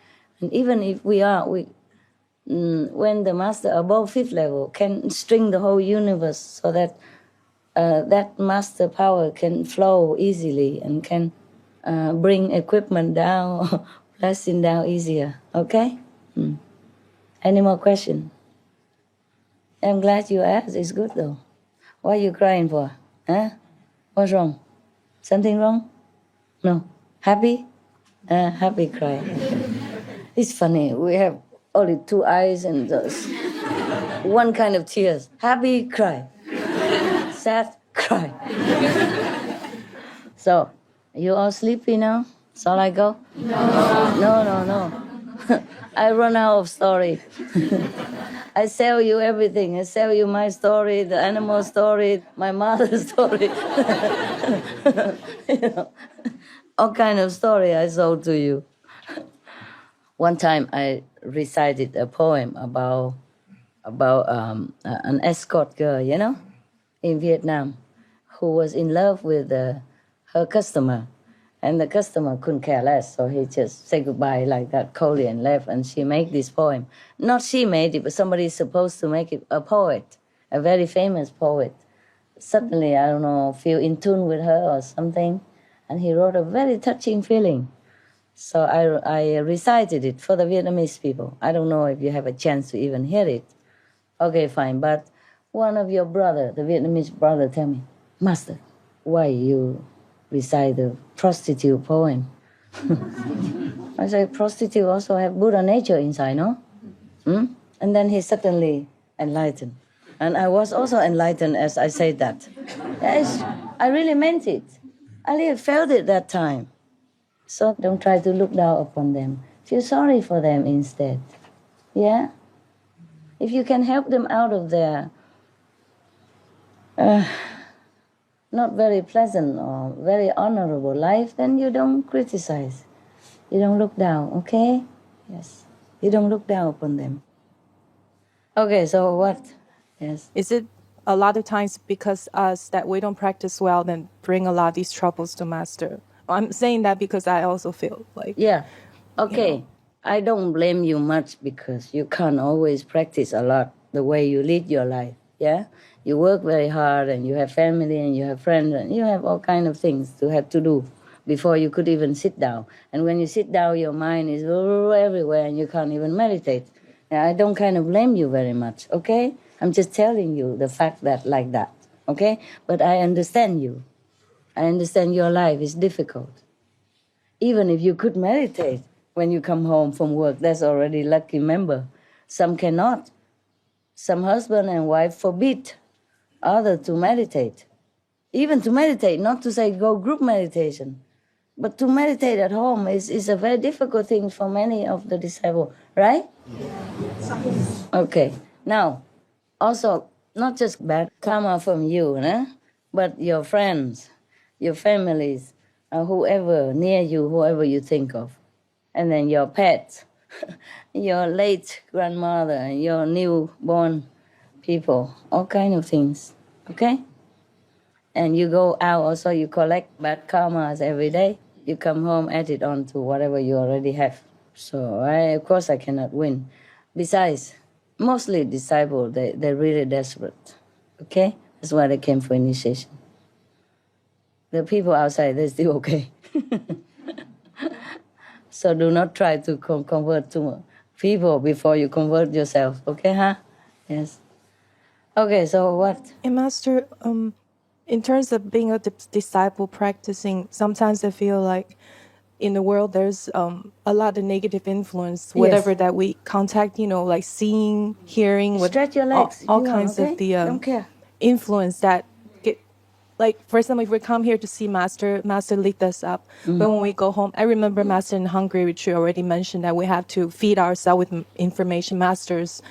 And even if we are, when the master above fifth level can string the whole universe so that that master power can flow easily and can bring equipment down, blessing down easier. Okay? Any more questions? I'm glad you asked. It's good though. What are you crying for? Huh? What's wrong? Something wrong? No. Happy? Happy cry. It's funny. We have only two eyes and one kind of tears. Happy, cry. Sad, cry. So, you all sleepy now? Shall I go? No. I run out of story. I sell you everything. I sell you my story, the animal story, my mother's story. All kind of story I sold to you. One time I recited a poem about an escort girl, in Vietnam, who was in love with her customer. And the customer couldn't care less, so he just said goodbye like that coldly and left, and she made this poem. Not she made it, but somebody is supposed to make it, a poet, a very famous poet. Suddenly, I don't know, feel in tune with her or something, and he wrote a very touching feeling. So I recited it for the Vietnamese people. I don't know if you have a chance to even hear it. Okay, fine, but one of your brother, the Vietnamese brother, tell me, Master, why you recite the prostitute poem? I say, prostitute also have Buddha nature inside, no? And then he suddenly enlightened. And I was also enlightened as I said that. Yes, I really meant it. I really felt it that time. So don't try to look down upon them. Feel sorry for them instead. Yeah? If you can help them out of their not very pleasant or very honorable life, then you don't criticize. You don't look down, okay? Yes. You don't look down upon them. Okay, so what? Yes. Is it a lot of times because us that we don't practice well, then bring a lot of these troubles to Master? I'm saying that because I also feel like... Yeah. Okay. You know. I don't blame you much because you can't always practice a lot the way you lead your life, yeah? You work very hard and you have family and you have friends and you have all kind of things to have to do before you could even sit down. And when you sit down, your mind is everywhere and you can't even meditate. I don't kind of blame you very much, okay? I'm just telling you the fact that like that, okay? But I understand you. I understand your life is difficult. Even if you could meditate when you come home from work, that's already lucky member. Some cannot. Some husband and wife forbid others to meditate. Even to meditate, not to say go group meditation, but to meditate at home is a very difficult thing for many of the disciples, right? Okay. Now, also, not just bad karma from you, but your friends, your families, whoever near you, whoever you think of. And then your pets, your late grandmother, your newborn people, all kind of things, okay? And you go out also, you collect bad karmas every day. You come home, add it on to whatever you already have. So, of course, I cannot win. Besides, mostly disciples, they're really desperate, okay? That's why they came for initiation. The people outside, they're still okay. So do not try to convert to people before you convert yourself, okay, huh? Yes. Okay, so what? And Master, in terms of being a disciple practicing, sometimes I feel like in the world there's a lot of negative influence, whatever that we contact, like seeing, hearing, stretch your legs. all kinds of the don't care. Influence that get, like, for example, if we come here to see Master lead us up. But when we go home, I remember Master in Hungary, which you already mentioned, that we have to feed ourselves with information. Masters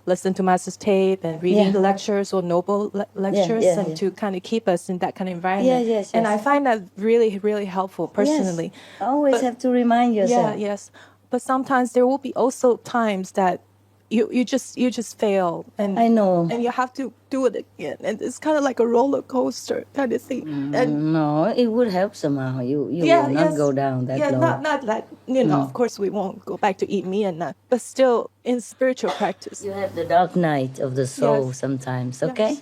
listen to Master's tape and reading the lectures or noble lectures and to kind of keep us in that kind of environment. Yes. And I find that really, really helpful personally. Yes. Always have to remind yourself. Yeah, yes. But sometimes there will be also times that you just fail, and I know, and you have to do it again, and it's kind of like a roller coaster kind of thing. And no, it would help somehow. You will not go down that low. Not like of course we won't go back to eat meat and that, but still in spiritual practice, you have the dark night of the soul sometimes. Okay,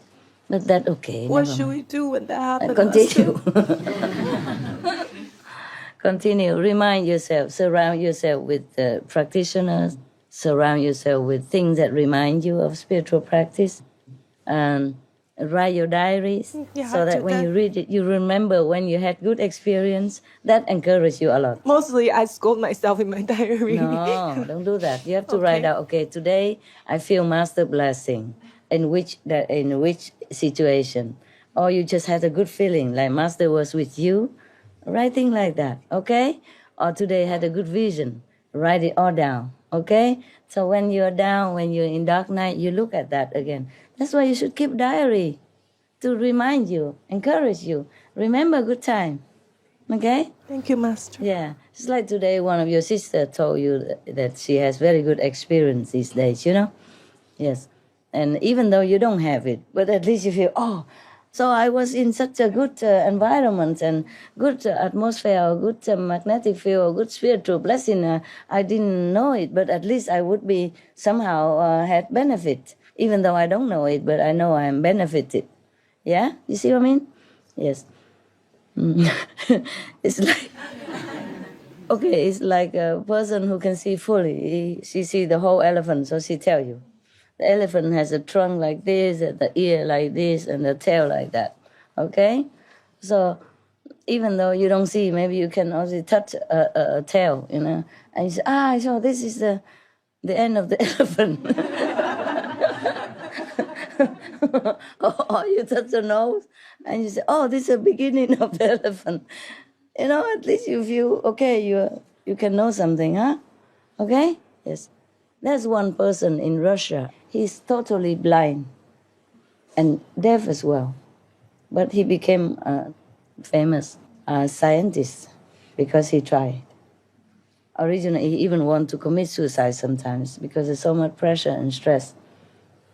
but that okay. What should we do when that happens? Continue. Continue. Remind yourself. Surround yourself with practitioners. Surround yourself with things that remind you of spiritual practice, and write your diaries so that when you read it, you remember when you had good experience. That encourages you a lot. Mostly, I scold myself in my diary. No, don't do that. You have to write out. Okay, today I feel Master blessing. In which situation, or you just had a good feeling, like Master was with you. Writing like that, okay? Or today I had a good vision. Write it all down. Okay? So when you're down, when you're in dark night, you look at that again. That's why you should keep diary to remind you, encourage you. Remember good time. Okay? Thank you, Master. Yeah. It's like today one of your sisters told you that she has very good experience these days, Yes. And even though you don't have it, but at least you feel, so I was in such a good environment and good atmosphere, good magnetic field, good spiritual blessing. I didn't know it, but at least I would be somehow had benefit, even though I don't know it, but I know I am benefited. Yeah? You see what I mean? Yes. It's like, it's like a person who can see fully. She see the whole elephant, so she tell you. The elephant has a trunk like this, and the ear like this, and the tail like that. Okay? So even though you don't see, maybe you can also touch a tail, And you say, so this is the end of the elephant. Or you touch the nose, and you say, this is the beginning of the elephant. You know, at least you feel, okay, you can know something, huh? Okay? Yes. There's one person in Russia. He's totally blind and deaf as well. But he became a famous scientist because he tried. Originally, he even wanted to commit suicide sometimes because there's so much pressure and stress.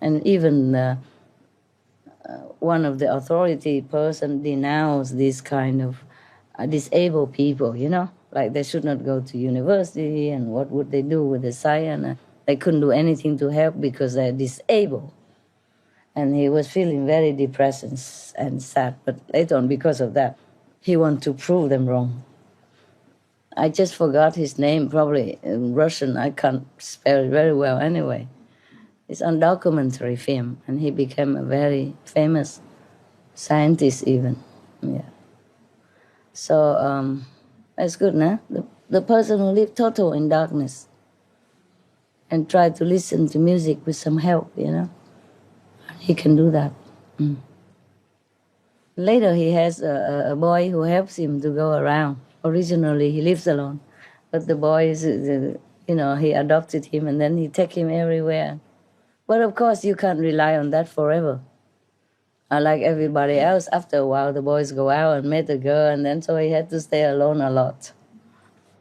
And even one of the authority person denounced this kind of disabled people, you know? Like they should not go to university, and what would they do with the science? They couldn't do anything to help because they're disabled. And he was feeling very depressed and sad. But later on, because of that, he wanted to prove them wrong. I just forgot his name, probably in Russian. I can't spell it very well anyway. It's on documentary film, and he became a very famous scientist even. Yeah. So that's good, no? The person who lived total in darkness and tried to listen to music with some help, you know? He can do that. Mm. Later, he has a boy who helps him to go around. Originally, he lives alone, but the boy is, you know, he adopted him and then he take him everywhere. But of course, you can't rely on that forever. Like everybody else, after a while, the boys go out and meet a girl, and then so he had to stay alone a lot.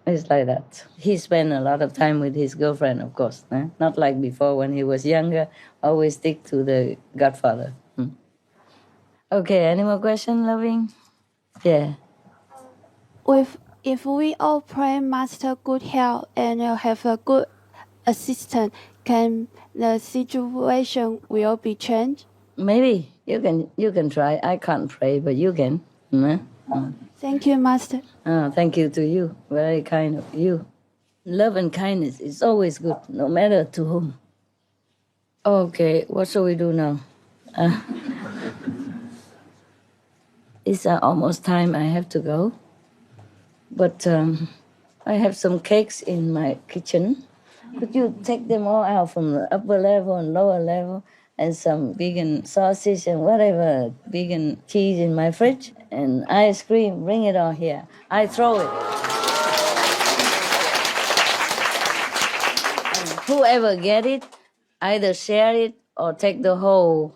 It's like that. He spent a lot of time with his girlfriend, of course. Not like before when he was younger, always stick to the godfather. Okay, any more questions, Loving? Yeah. If we all pray master good health and have a good assistant, can the situation will be changed? Maybe. You can try. I can't pray, but you can. Thank you, Master. Thank you to you. Very kind of you. Love and kindness is always good, no matter to whom. Okay, what shall we do now? It's almost time I have to go. But I have some cakes in my kitchen. Could you take them all out from the upper level and lower level? And some vegan sausage and whatever, vegan cheese in my fridge. And ice cream, bring it all here. I throw it. And whoever get it, either share it or take the whole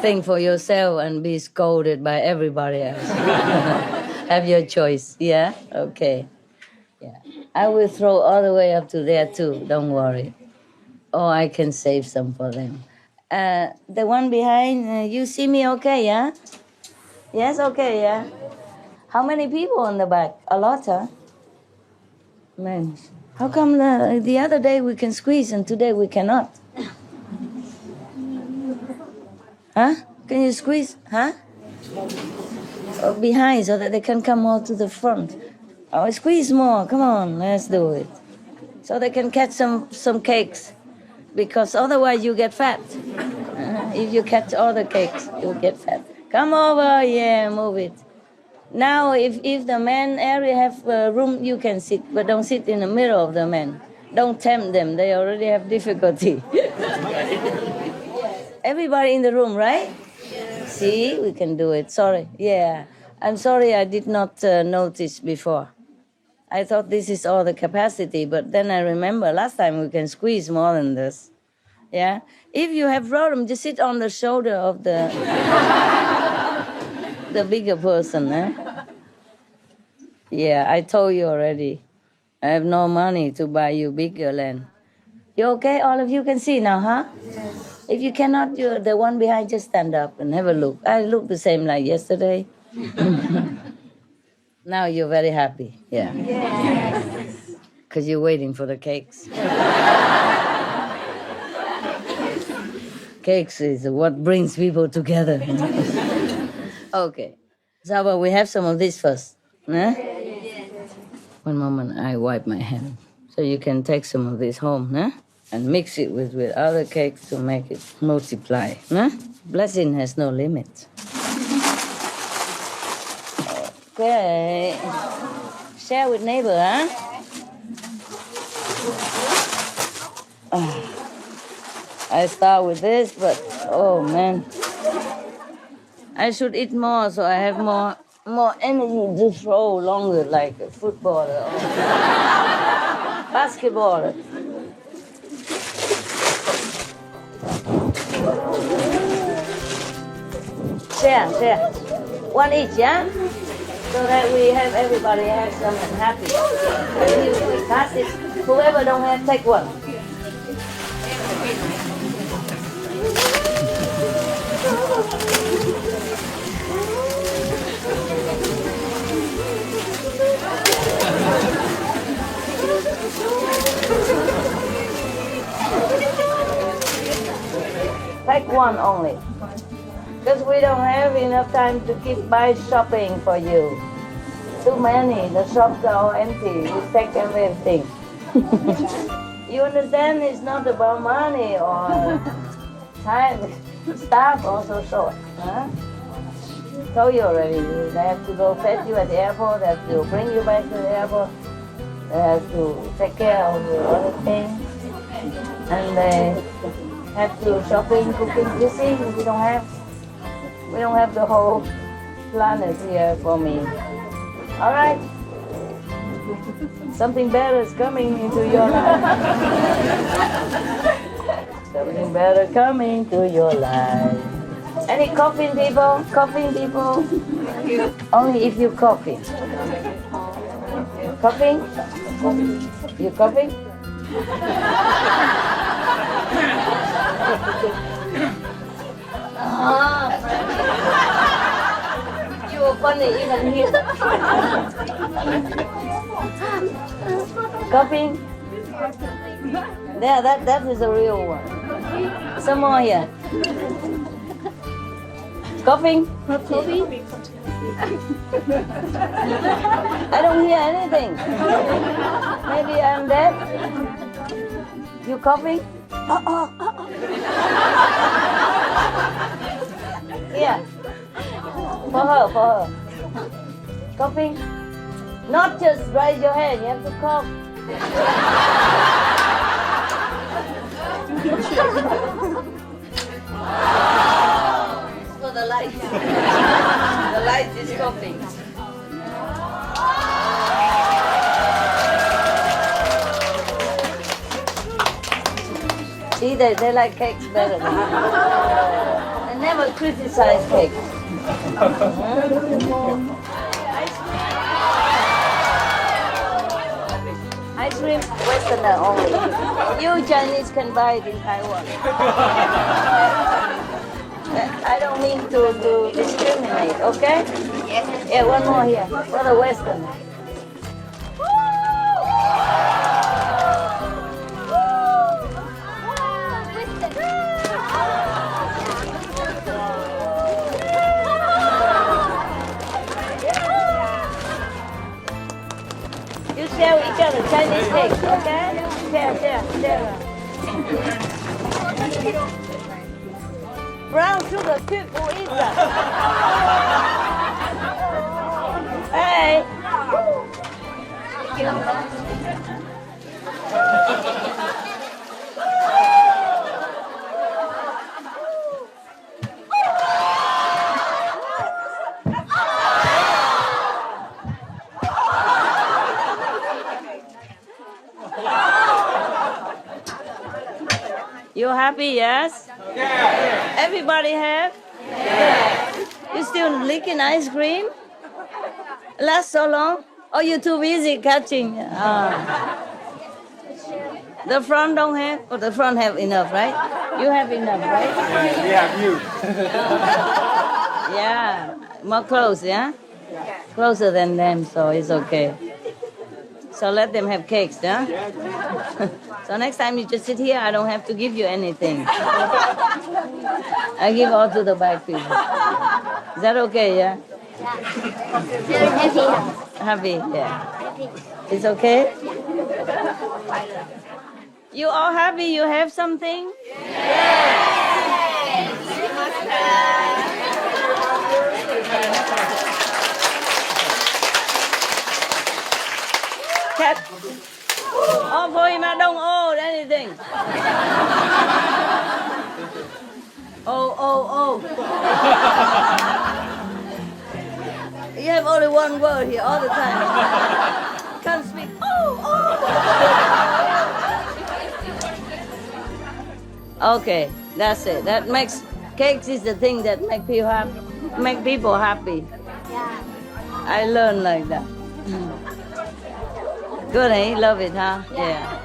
thing for yourself and be scolded by everybody else. Have your choice, yeah? Okay. Yeah. I will throw all the way up to there too, don't worry. Or I can save some for them. The one behind, you see me okay, yeah? Yes, okay, yeah? How many people on the back? A lot, huh? Man, how come the other day we can squeeze and today we cannot? Huh? Can you squeeze, huh? Or behind so that they can come more to the front. Oh, squeeze more, come on, let's do it. So they can catch some cakes. Because otherwise you get fat. If you catch all the cakes, you'll get fat. Come over, yeah, move it. Now, if the men area have room, you can sit, but don't sit in the middle of the men. Don't tempt them, they already have difficulty. Everybody in the room, right? Yes. See, we can do it, sorry. Yeah, I'm sorry I did not notice before. I thought this is all the capacity, but then I remember last time we can squeeze more than this. Yeah? If you have problem, just sit on the shoulder of the bigger person. Yeah, I told you already. I have no money to buy you bigger land. You okay? All of you can see now, huh? Yes. If you cannot, the one behind, just stand up and have a look. I look the same like yesterday. Now you're very happy, yeah. Yes. Because you're waiting for the cakes. Cakes is what brings people together. Okay. So we have some of this first. Huh? One moment, I wipe my hand. So you can take some of this home, huh? And mix it with other cakes to make it multiply. Huh? Blessing has no limit. Okay. Share with neighbor, huh? I start with this, but oh man. I should eat more so I have more more energy to throw longer like a footballer or basketballer. Share. One each, yeah? So that we have everybody have some and happy. We pass it. Whoever don't have, take one. Take one only. Because we don't have enough time to keep buy shopping for you. Too many. The shops are all empty. We take everything. You understand? It's not about money or time. Staff also short. Huh? Told you already. They have to go fetch you at the airport. They have to bring you back to the airport. They have to take care of the other things. And they have to shopping, cooking. You see, we don't have the whole planet here for me. All right. Something better is coming into your life. Something better coming to your life. Any coughing people? Coughing people? Only if you coughing. Coughing? You coughing? You were funny even here. Coughing? Yeah, that is a real one. Some more here. Coughing? Coughing? I don't hear anything. Maybe I'm deaf. You coughing? Yeah. For her. Coughing? Not just raise your hand, you have to cough. For the light. The light is coughing. See, they like cakes better than me. I never criticize cake. Ice cream, Westerner only. You Chinese can buy it in Taiwan. I don't mean to discriminate, okay? Yeah, one more here. For the Westerner. You share with each other Chinese cake, okay? Share. Brown sugar cube who eats that? Hey! You happy, yes? Yeah. Everybody have? Yeah. You still licking ice cream? Last so long? Oh, you're too busy catching. The front don't have? Oh, the front have enough, right? You have enough, right? Yeah, we have you. Yeah, more close, yeah? Closer than them, so it's okay. So let them have cakes, yeah? So next time you just sit here, I don't have to give you anything. I give all to the back people. Is that okay, yeah? Happy, yeah. It's okay? You all happy? You have something? Cat. Oh, for him, I don't owe anything. Oh. You have only one word here all the time. Can't speak. Okay, that's it. That makes cakes is the thing that make people happy. Yeah. I learned like that. Good, eh? Love it, huh? Yeah.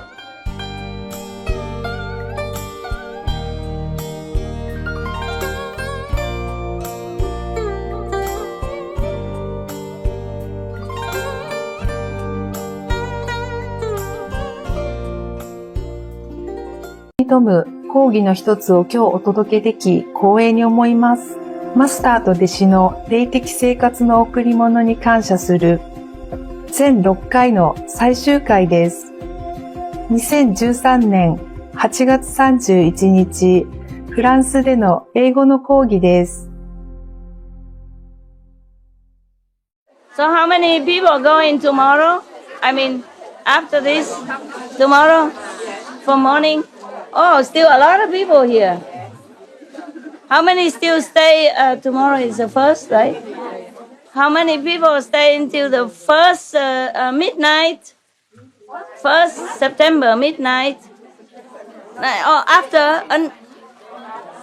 挑む講義の一つを今日お届けでき光栄に思います。マスターと弟子の霊的生活の贈り物に感謝する全6回の最終回です。2013年8月31日、フランスでの英語の講義です。So how many people are going tomorrow? I mean, after this, tomorrow, for morning? Oh, still a lot of people here. How many still stay? Tomorrow is the first, right? How many people stay until the first midnight? 1st September midnight. Oh, after and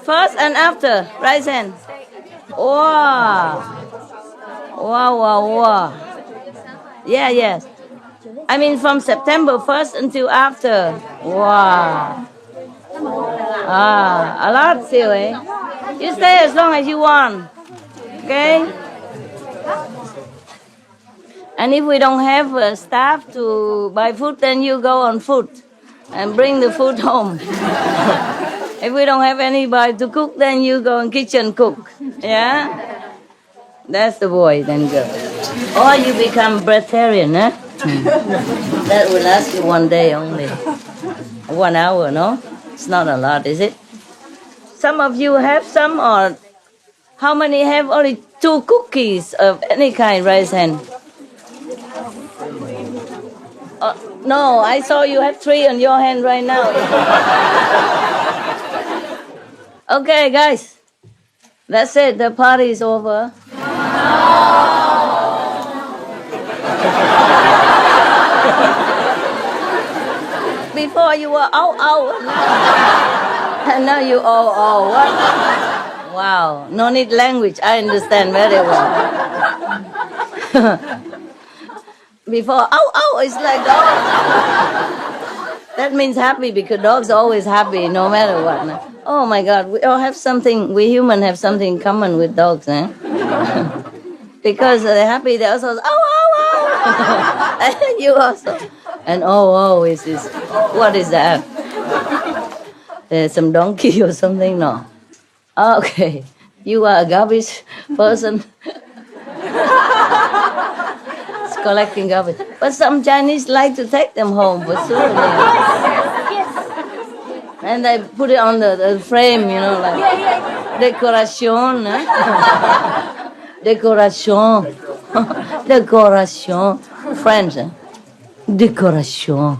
first and after. Right hand. Wow. Wow. Yeah, yes. I mean from September 1st until after. Wow. A lot still, eh? You stay as long as you want. Okay? And if we don't have staff to buy food, then you go on foot and bring the food home. If we don't have anybody to cook, then you go in kitchen cook. Yeah? That's the boy, then girl. Or you become breatharian, eh? That will last you one day only. 1 hour, no? It's not a lot, is it? Some of you have some, or how many have only 2 cookies of any kind? Raise hand. No, I saw you have 3 on your hand right now. Okay, guys. That's it. The party is over. Before you were and now you what? Wow, no need language. I understand very well. Before it's like dog. That means happy because dogs are always happy no matter what. Oh my God, we all have something. We humans have something in common with dogs, eh? Because they're happy, they also and you also. And is this? What is that? There's some donkey or something? No. Okay, you are a garbage person. It's collecting garbage. But some Chinese like to take them home for souvenirs. And they put it on the frame, you know, like decoration. Eh? Decoration. Decoration. French. Eh? Decoration.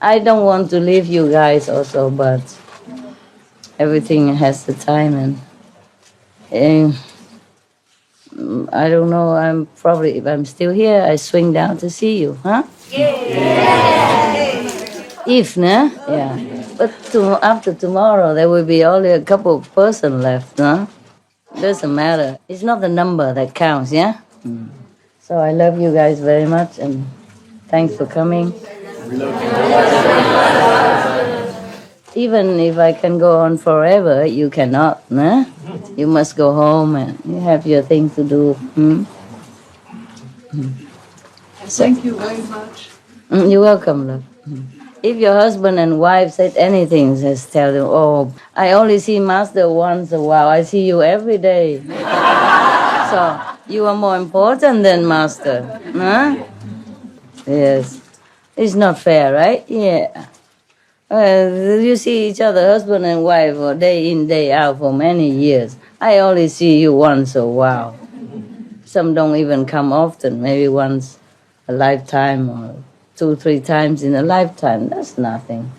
I don't want to leave you guys also, but everything has the time, and I don't know. If I'm still here, I swing down to see you, huh? If, nah? Yeah. But after tomorrow, there will be only a couple of person left, huh? Doesn't matter. It's not the number that counts, yeah? So I love you guys very much, and thanks for coming. Even if I can go on forever, you cannot, nah? You must go home and you have your things to do. Thank you very much. You're welcome, love. If your husband and wife said anything, just tell them, oh, I only see Master once a while. I see you every day. So you are more important than Master. Huh? Yes. It's not fair, right? Yeah. You see each other, husband and wife, or day in, day out for many years. I only see you once a while. Some don't even come often, maybe once a lifetime or 2-3 times in a lifetime. That's nothing.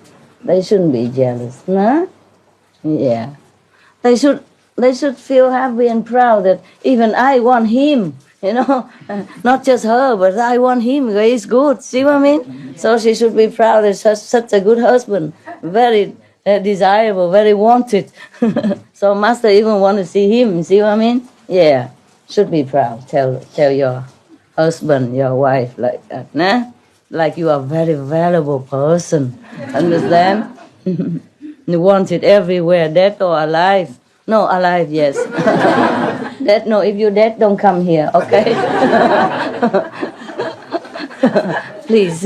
They shouldn't be jealous, nah? Yeah. They should They should feel happy and proud that even I want him, you know, not just her, but I want him. He's good. See what I mean? So she should be proud of such a good husband, very desirable, very wanted. So master even want to see him. See what I mean? Yeah, should be proud. Tell your husband, your wife like that, nah? Like you are a very valuable person. Understand? Wanted everywhere, dead or alive. No, alive, yes. Dead, no, if you're dead, don't come here, okay? Please.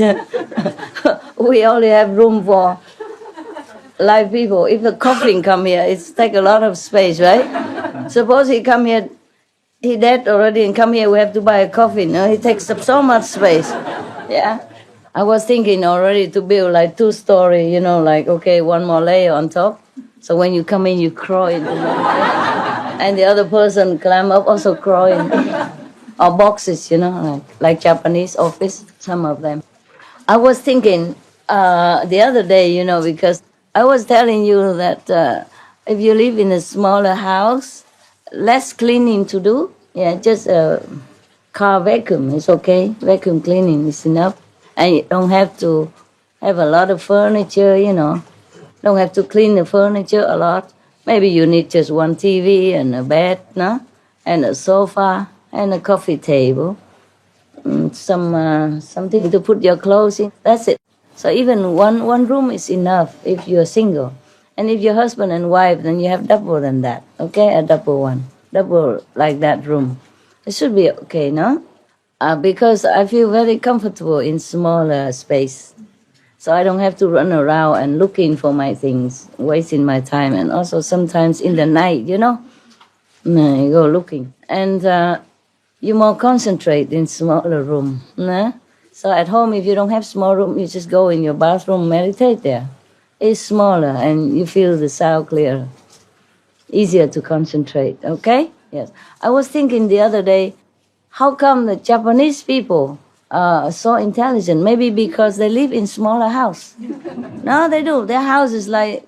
We only have room for live people. If the coffin come here, it's take a lot of space, right? Suppose he come here, he dead already, and come here, we have to buy a coffin. He takes up so much space. Yeah. I was thinking already to build like 2-story, you know, like, okay, one more layer on top. So when you come in, you crawl into the and the other person climb up, also crawl in. Or boxes, you know, like Japanese office, some of them. I was thinking the other day, you know, because I was telling you that if you live in a smaller house, less cleaning to do. Yeah, just car vacuum is okay. Vacuum cleaning is enough. And you don't have to have a lot of furniture, you know. Don't have to clean the furniture a lot. Maybe you need just one TV and a bed, no? And a sofa and a coffee table. Something to put your clothes in. That's it. So even one room is enough if you're single. And if you're husband and wife, then you have double than that, okay? A double one. Double like that room. It should be okay, no? Because I feel very comfortable in smaller space. So I don't have to run around and looking for my things, wasting my time. And also sometimes in the night, you know, you go looking. And you more concentrate in smaller room. Nah? So at home, if you don't have small room, you just go in your bathroom, meditate there. It's smaller and you feel the sound clearer. Easier to concentrate, okay? Yes. I was thinking the other day, how come the Japanese people are so intelligent? Maybe because they live in smaller house. No, they do. Their house is like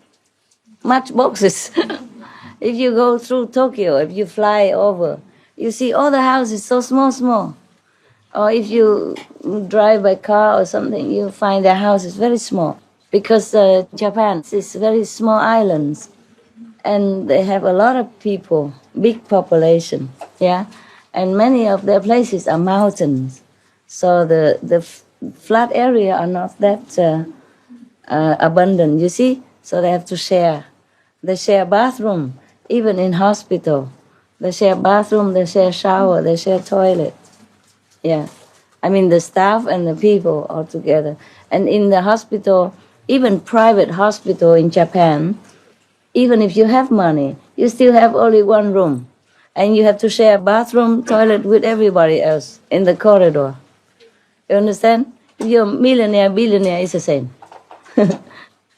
matchboxes. If you go through Tokyo, if you fly over, you see all the houses so small. Or if you drive by car or something, you find their house is very small. Because Japan is very small islands. And they have a lot of people, big population, yeah? And many of their places are mountains. So the flat area are not that abundant, you see? So they have to share. They share bathroom, even in hospital. They share bathroom, they share shower, they share toilet. Yeah. I mean the staff and the people all together. And in the hospital, even private hospital in Japan, even if you have money, you still have only one room. And you have to share bathroom, toilet with everybody else in the corridor. You understand? If you're a millionaire, billionaire, it's the same.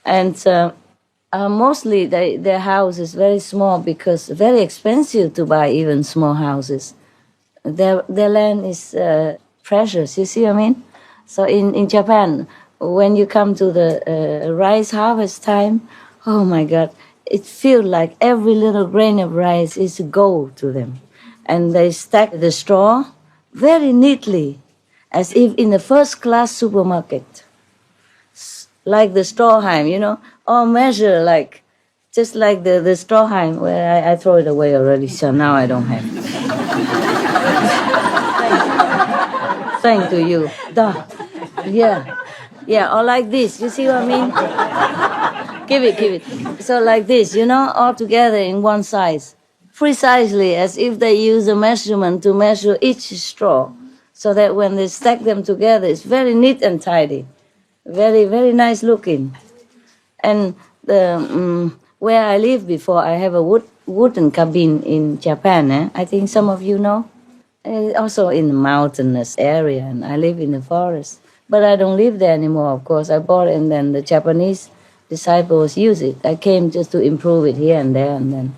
And mostly their house is very small because very expensive to buy even small houses. Their land is precious, you see what I mean? So in Japan, when you come to the rice harvest time, oh my God, it feels like every little grain of rice is gold to them. And they stack the straw very neatly, as if in a first-class supermarket. Like the Stroheim, you know, all measure like, just like the Stroheim, where I throw it away already, so now I don't have it. Thank to you. Duh. Yeah, or like this, you see what I mean? Give it. So like this, you know, all together in one size. Precisely as if they use a measurement to measure each straw. So that when they stack them together, it's very neat and tidy. Very, very nice looking. And where I lived before, I have a wooden cabin in Japan. I think some of you know. Also in the mountainous area, and I live in the forest. But I don't live there anymore, of course. I bought it, and then the Japanese disciples use it. I came just to improve it here and there, and then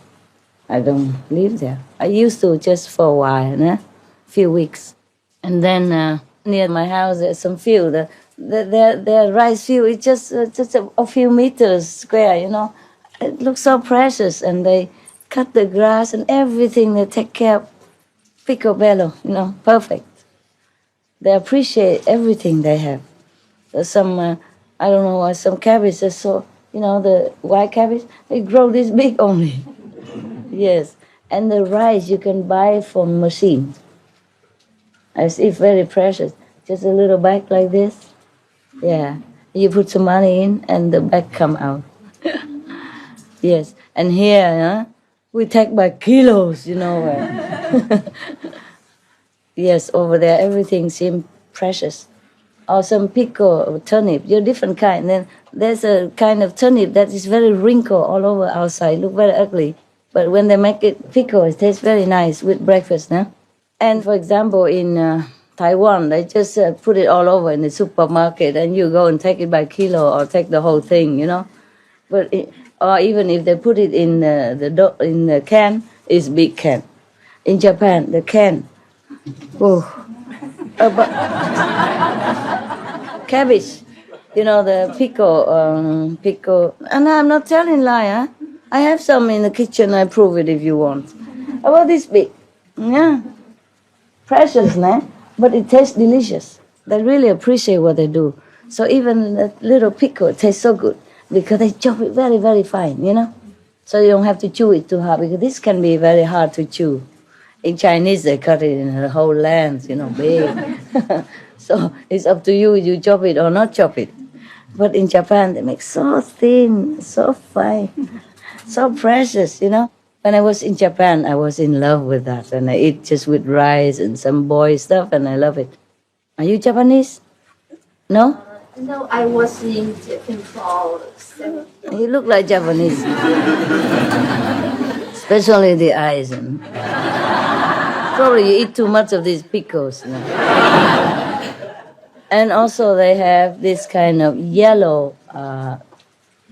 I don't live there. I used to just for a while, few weeks. And then near my house, there's some field. The rice field is just a few meters square, you know. It looks so precious, and they cut the grass and everything. They take care of picobello, perfect. They appreciate everything they have. There's some, I don't know why, some cabbage is so, the white cabbage, they grow this big only. Yes. And the rice you can buy from machines. I see, very precious. Just a little bag like this. Yeah. You put some money in and the bag come out. Yes. And here, we take by kilos, Yes, over there everything seems precious. Or some pickle, turnip, different kind. Then there's a kind of turnip that is very wrinkled all over outside, look very ugly. But when they make it pickle, it tastes very nice with breakfast, And for example, in Taiwan, they just put it all over in the supermarket, and you go and take it by kilo or take the whole thing, But or even if they put it in the can, it's big can. In Japan, the can. Cabbage, the pickle. And I'm not telling lie, I have some in the kitchen. I prove it if you want. About this big, precious, but it tastes delicious. They really appreciate what they do. So even the little pickle tastes so good because they chop it very, very fine, So you don't have to chew it too hard because this can be very hard to chew. In Chinese, they cut it in the whole length, big. So it's up to you, you chop it or not chop it. But in Japan, they make so thin, so fine, so precious, When I was in Japan, I was in love with that. And I eat just with rice and some boiled stuff, and I love it. Are you Japanese? No? No, I was in Japan for 7 years. You look like Japanese. Especially the eyes. Probably you eat too much of these pickles. And also they have this kind of yellow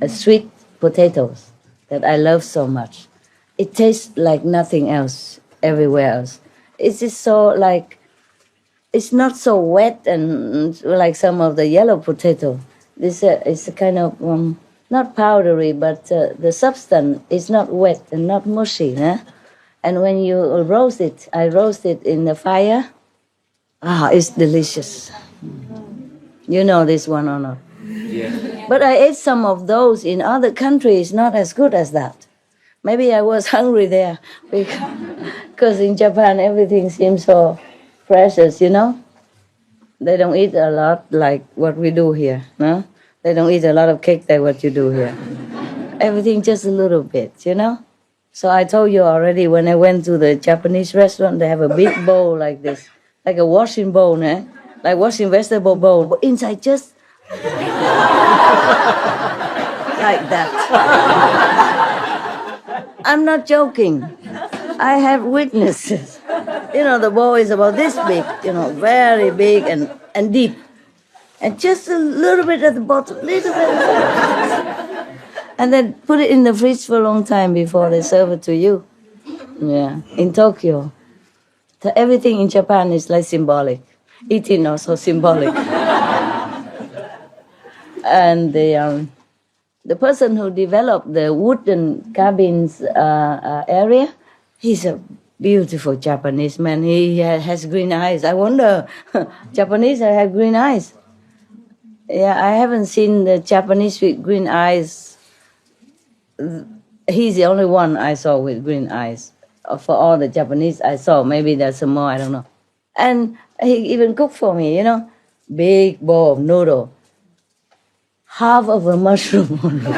sweet potatoes that I love so much. It tastes like nothing else everywhere else. It's just so it's not so wet and like some of the yellow potato. It's a kind of, not powdery, but the substance is not wet and not mushy. And when you roast it, I roast it in the fire. It's delicious. You know this one or not? Yeah. But I ate some of those in other countries, not as good as that. Maybe I was hungry there because in Japan everything seems so precious, They don't eat a lot like what we do here, no? They don't eat a lot of cake like what you do here. Everything just a little bit, So I told you already, when I went to the Japanese restaurant, they have a big bowl like this, like a washing bowl, like washing vegetable bowl, but inside just like that. I'm not joking. I have witnesses. The bowl is about this big, very big and deep. And just a little bit at the bottom, little bit. And then put it in the fridge for a long time before they serve it to you. Yeah, in Tokyo. So everything in Japan is like symbolic. Eating also symbolic. And the person who developed the wooden cabins area, he's a beautiful Japanese man. He has green eyes. I wonder, Japanese have green eyes. Yeah, I haven't seen the Japanese with green eyes. He's the only one I saw with green eyes. For all the Japanese I saw, maybe there's some more, I don't know. And he even cooked for me, big bowl of noodle. Half of a mushroom only.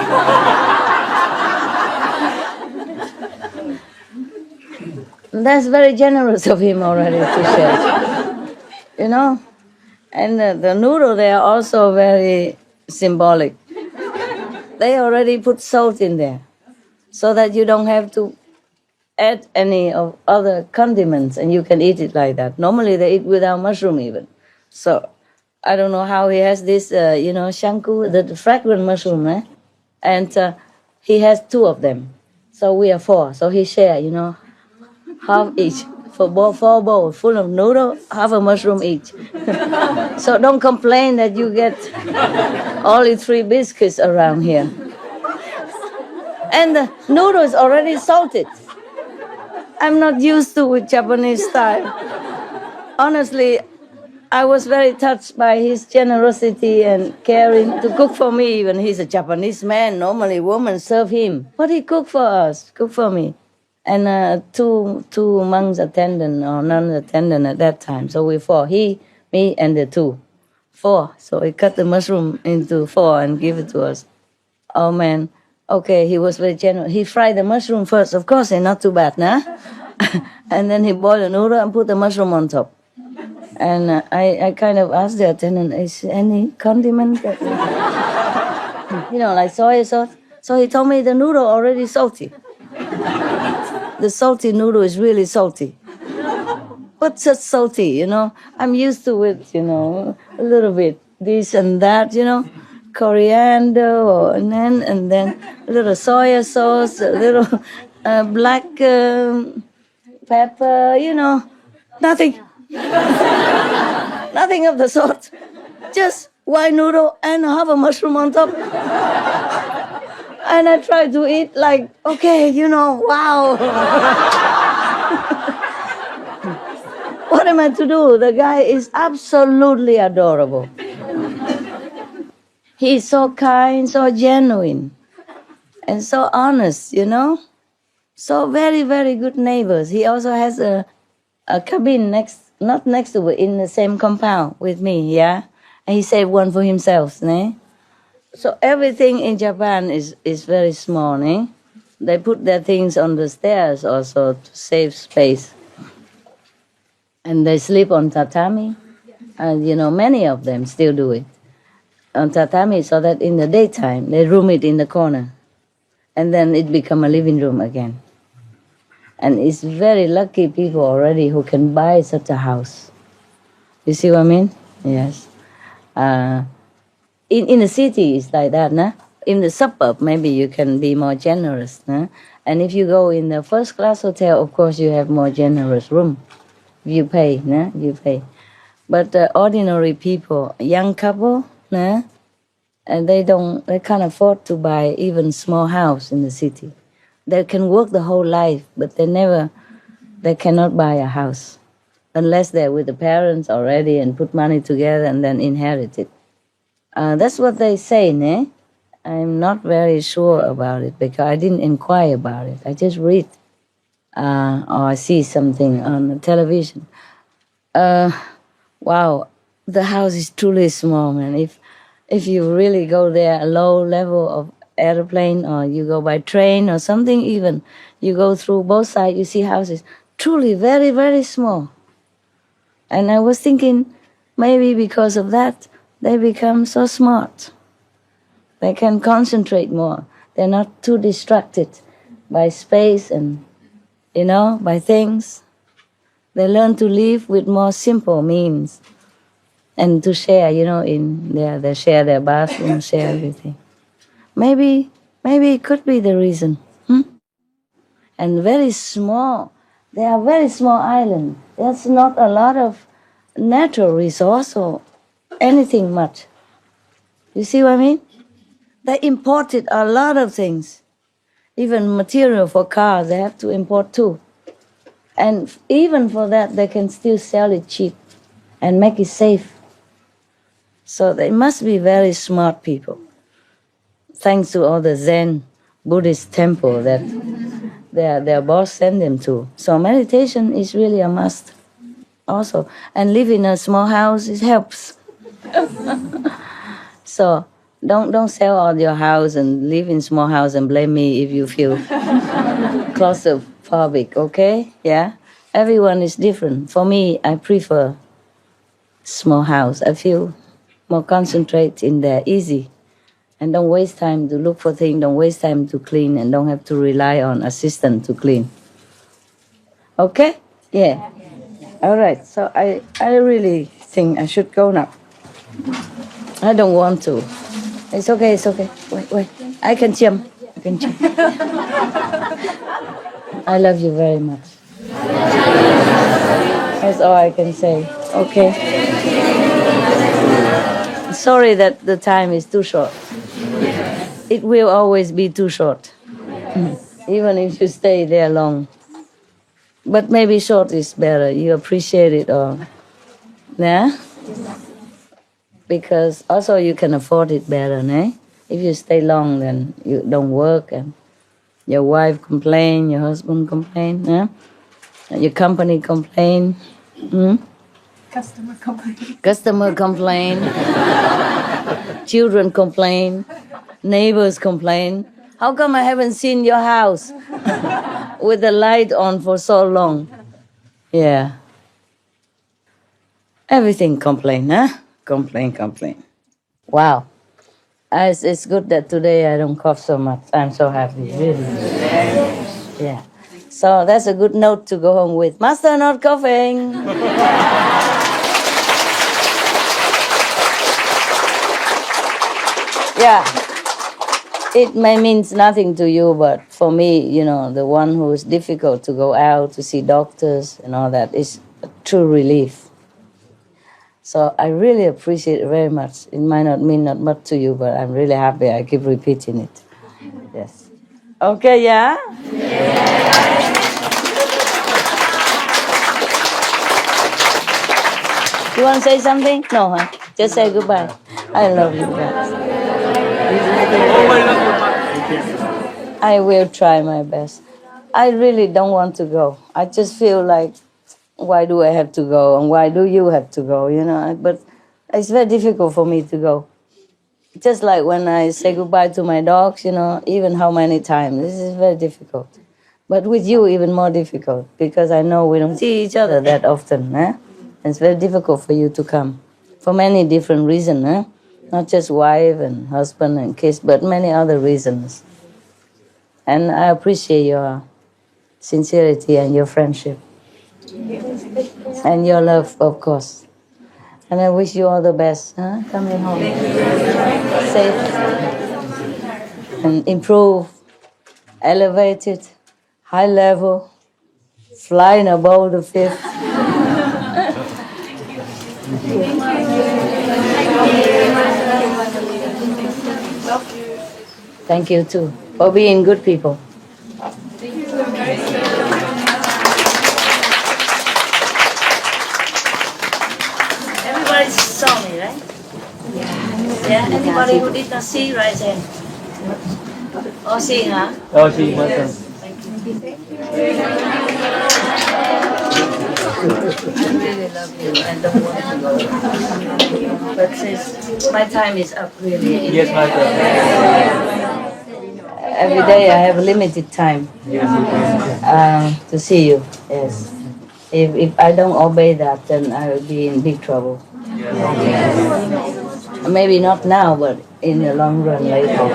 That's very generous of him already to share. And the noodle, they are also very symbolic. They already put salt in there so that you don't have to add any of other condiments and you can eat it like that. Normally they eat without mushroom even. So I don't know how he has this, shanku, the fragrant mushroom, and he has 2 of them. So we are 4. So he share, half each. For 4 bowls full of noodle, half a mushroom each. So don't complain that you get only 3 biscuits around here. And the noodle is already salted. I'm not used to with Japanese style. Honestly, I was very touched by his generosity and caring to cook for me. Even he's a Japanese man. Normally, women serve him, but he cooked for us, cooked for me, and two monks attendant or nuns attendant at that time. So we four: he, me, and the two, four. So he cut the mushroom into four and give it to us. Oh man, okay, he was very generous. He fried the mushroom first, of course, and not too bad, nah. And then he boiled the noodle and put the mushroom on top. And I kind of asked the attendant, is any condiment? Like soy sauce. So he told me the noodle already salty. The salty noodle is really salty. But just salty, I'm used to it, a little bit this and that, coriander and then a little soy sauce, a little black pepper, nothing. Nothing of the sort. Just white noodle and half a mushroom on top. And I tried to eat like, okay, wow. What am I to do? The guy is absolutely adorable. He's so kind, so genuine, and so honest, So very, very good neighbors. He also has a cabin not next to it, in the same compound with me, yeah? And he saved one for himself, né? So everything in Japan is very small, né? They put their things on the stairs also to save space. And they sleep on tatami. And, many of them still do it. On tatami, so that in the daytime, they room it in the corner. And then it become a living room again. And it's very lucky people already who can buy such a house. You see what I mean? Yes. In the city, it's like that, nah? In the suburb, maybe you can be more generous, nah? And if you go in the first-class hotel, of course, you have more generous room. You pay, nah? You pay. But ordinary people, young couple, nah? And they can't afford to buy even small house in the city. They can work the whole life, but they cannot buy a house unless they're with the parents already and put money together and then inherit it. That's what they say, né? I'm not very sure about it because I didn't inquire about it. I just read or I see something on the television. Wow, the house is truly small, man. If you really go there, a low level of airplane, or you go by train or something, even you go through both sides, you see houses truly very, very small. And I was thinking maybe because of that they become so smart. They can concentrate more. They're not too distracted by space and by things. They learn to live with more simple means and to share, they share their bathroom, share everything. Maybe it could be the reason. And very small. They are very small island. There's not a lot of natural resource or anything much. You see what I mean? They imported a lot of things. Even material for cars, they have to import too. And even for that, they can still sell it cheap and make it safe. So they must be very smart people. Thanks to all the Zen Buddhist temple that their boss sent them to. So meditation is really a must also. And live in a small house, it helps. So don't sell all your house and live in small house and blame me if you feel claustrophobic, okay? Yeah? Everyone is different. For me, I prefer small house. I feel more concentrate in there, easy. And don't waste time to look for things, don't waste time to clean, and don't have to rely on assistant to clean. Okay? Yeah. All right. So I really think I should go now. I don't want to. It's okay. Wait. I can jump. I love you very much. That's all I can say. Okay. Sorry that the time is too short. It will always be too short. even if you stay there long. But maybe short is better. You appreciate it all. Yeah? Because also you can afford it better, eh? If you stay long, then you don't work and your wife complain, your husband complain, yeah? Your company complain. Customer complaint. Customer complain. Children complain. Neighbors complain. How come I haven't seen your house with the light on for so long? Yeah. Everything complain, huh? Complain. Wow. It's good that today I don't cough so much. I'm so happy, really. Yeah. So that's a good note to go home with. Master not coughing. Yeah. It may means nothing to you, but for me, you know, the one who is difficult to go out to see doctors and all that is a true relief. So I really appreciate it very much. It might not mean not much to you, but I'm really happy. I keep repeating it. Yes. Okay, yeah? You want to say something? No, huh? Just say goodbye. I love you guys. I will try my best. I really don't want to go. I just feel like, why do I have to go? And why do you have to go? You know, but it's very difficult for me to go. Just like when I say goodbye to my dogs, you know, even how many times, this is very difficult. But with you, even more difficult, because I know we don't see each other that often. Eh? It's very difficult for you to come, for many different reasons. Eh? Not just wife and husband and kids, but many other reasons. And I appreciate your sincerity and your friendship. And your love, of course. And I wish you all the best, huh? Coming home. Safe. And improve, elevated, high level, flying above the fifth. Thank you too, for being good people. Everybody saw me, right? Yeah. Anybody who did not see, raise hand. Oh, see, huh? Oh, see, welcome. I really love you and don't want to go. But since my time is up, really. Yes, Master. Every day I have a limited time to see you. Yes. If I don't obey that, then I will be in big trouble. Maybe not now, but in the long run later.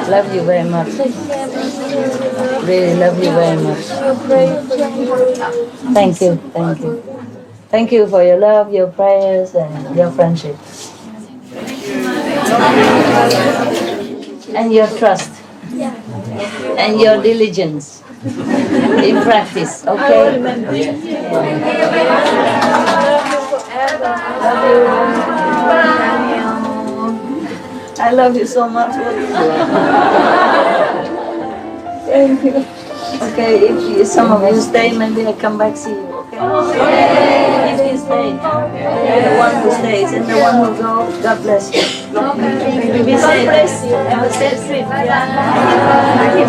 Love you very much. Really love you very much. Thank you. Thank you for your love, your prayers, and your friendship. And your trust. And your diligence in practice, okay? Love you. I love you so much. Thank you. Okay, if some of you stay, maybe I come back see you, okay? If you stay, you're the one who stays, and the one who goes, God bless you. Be safe. Have a safe trip. Yeah.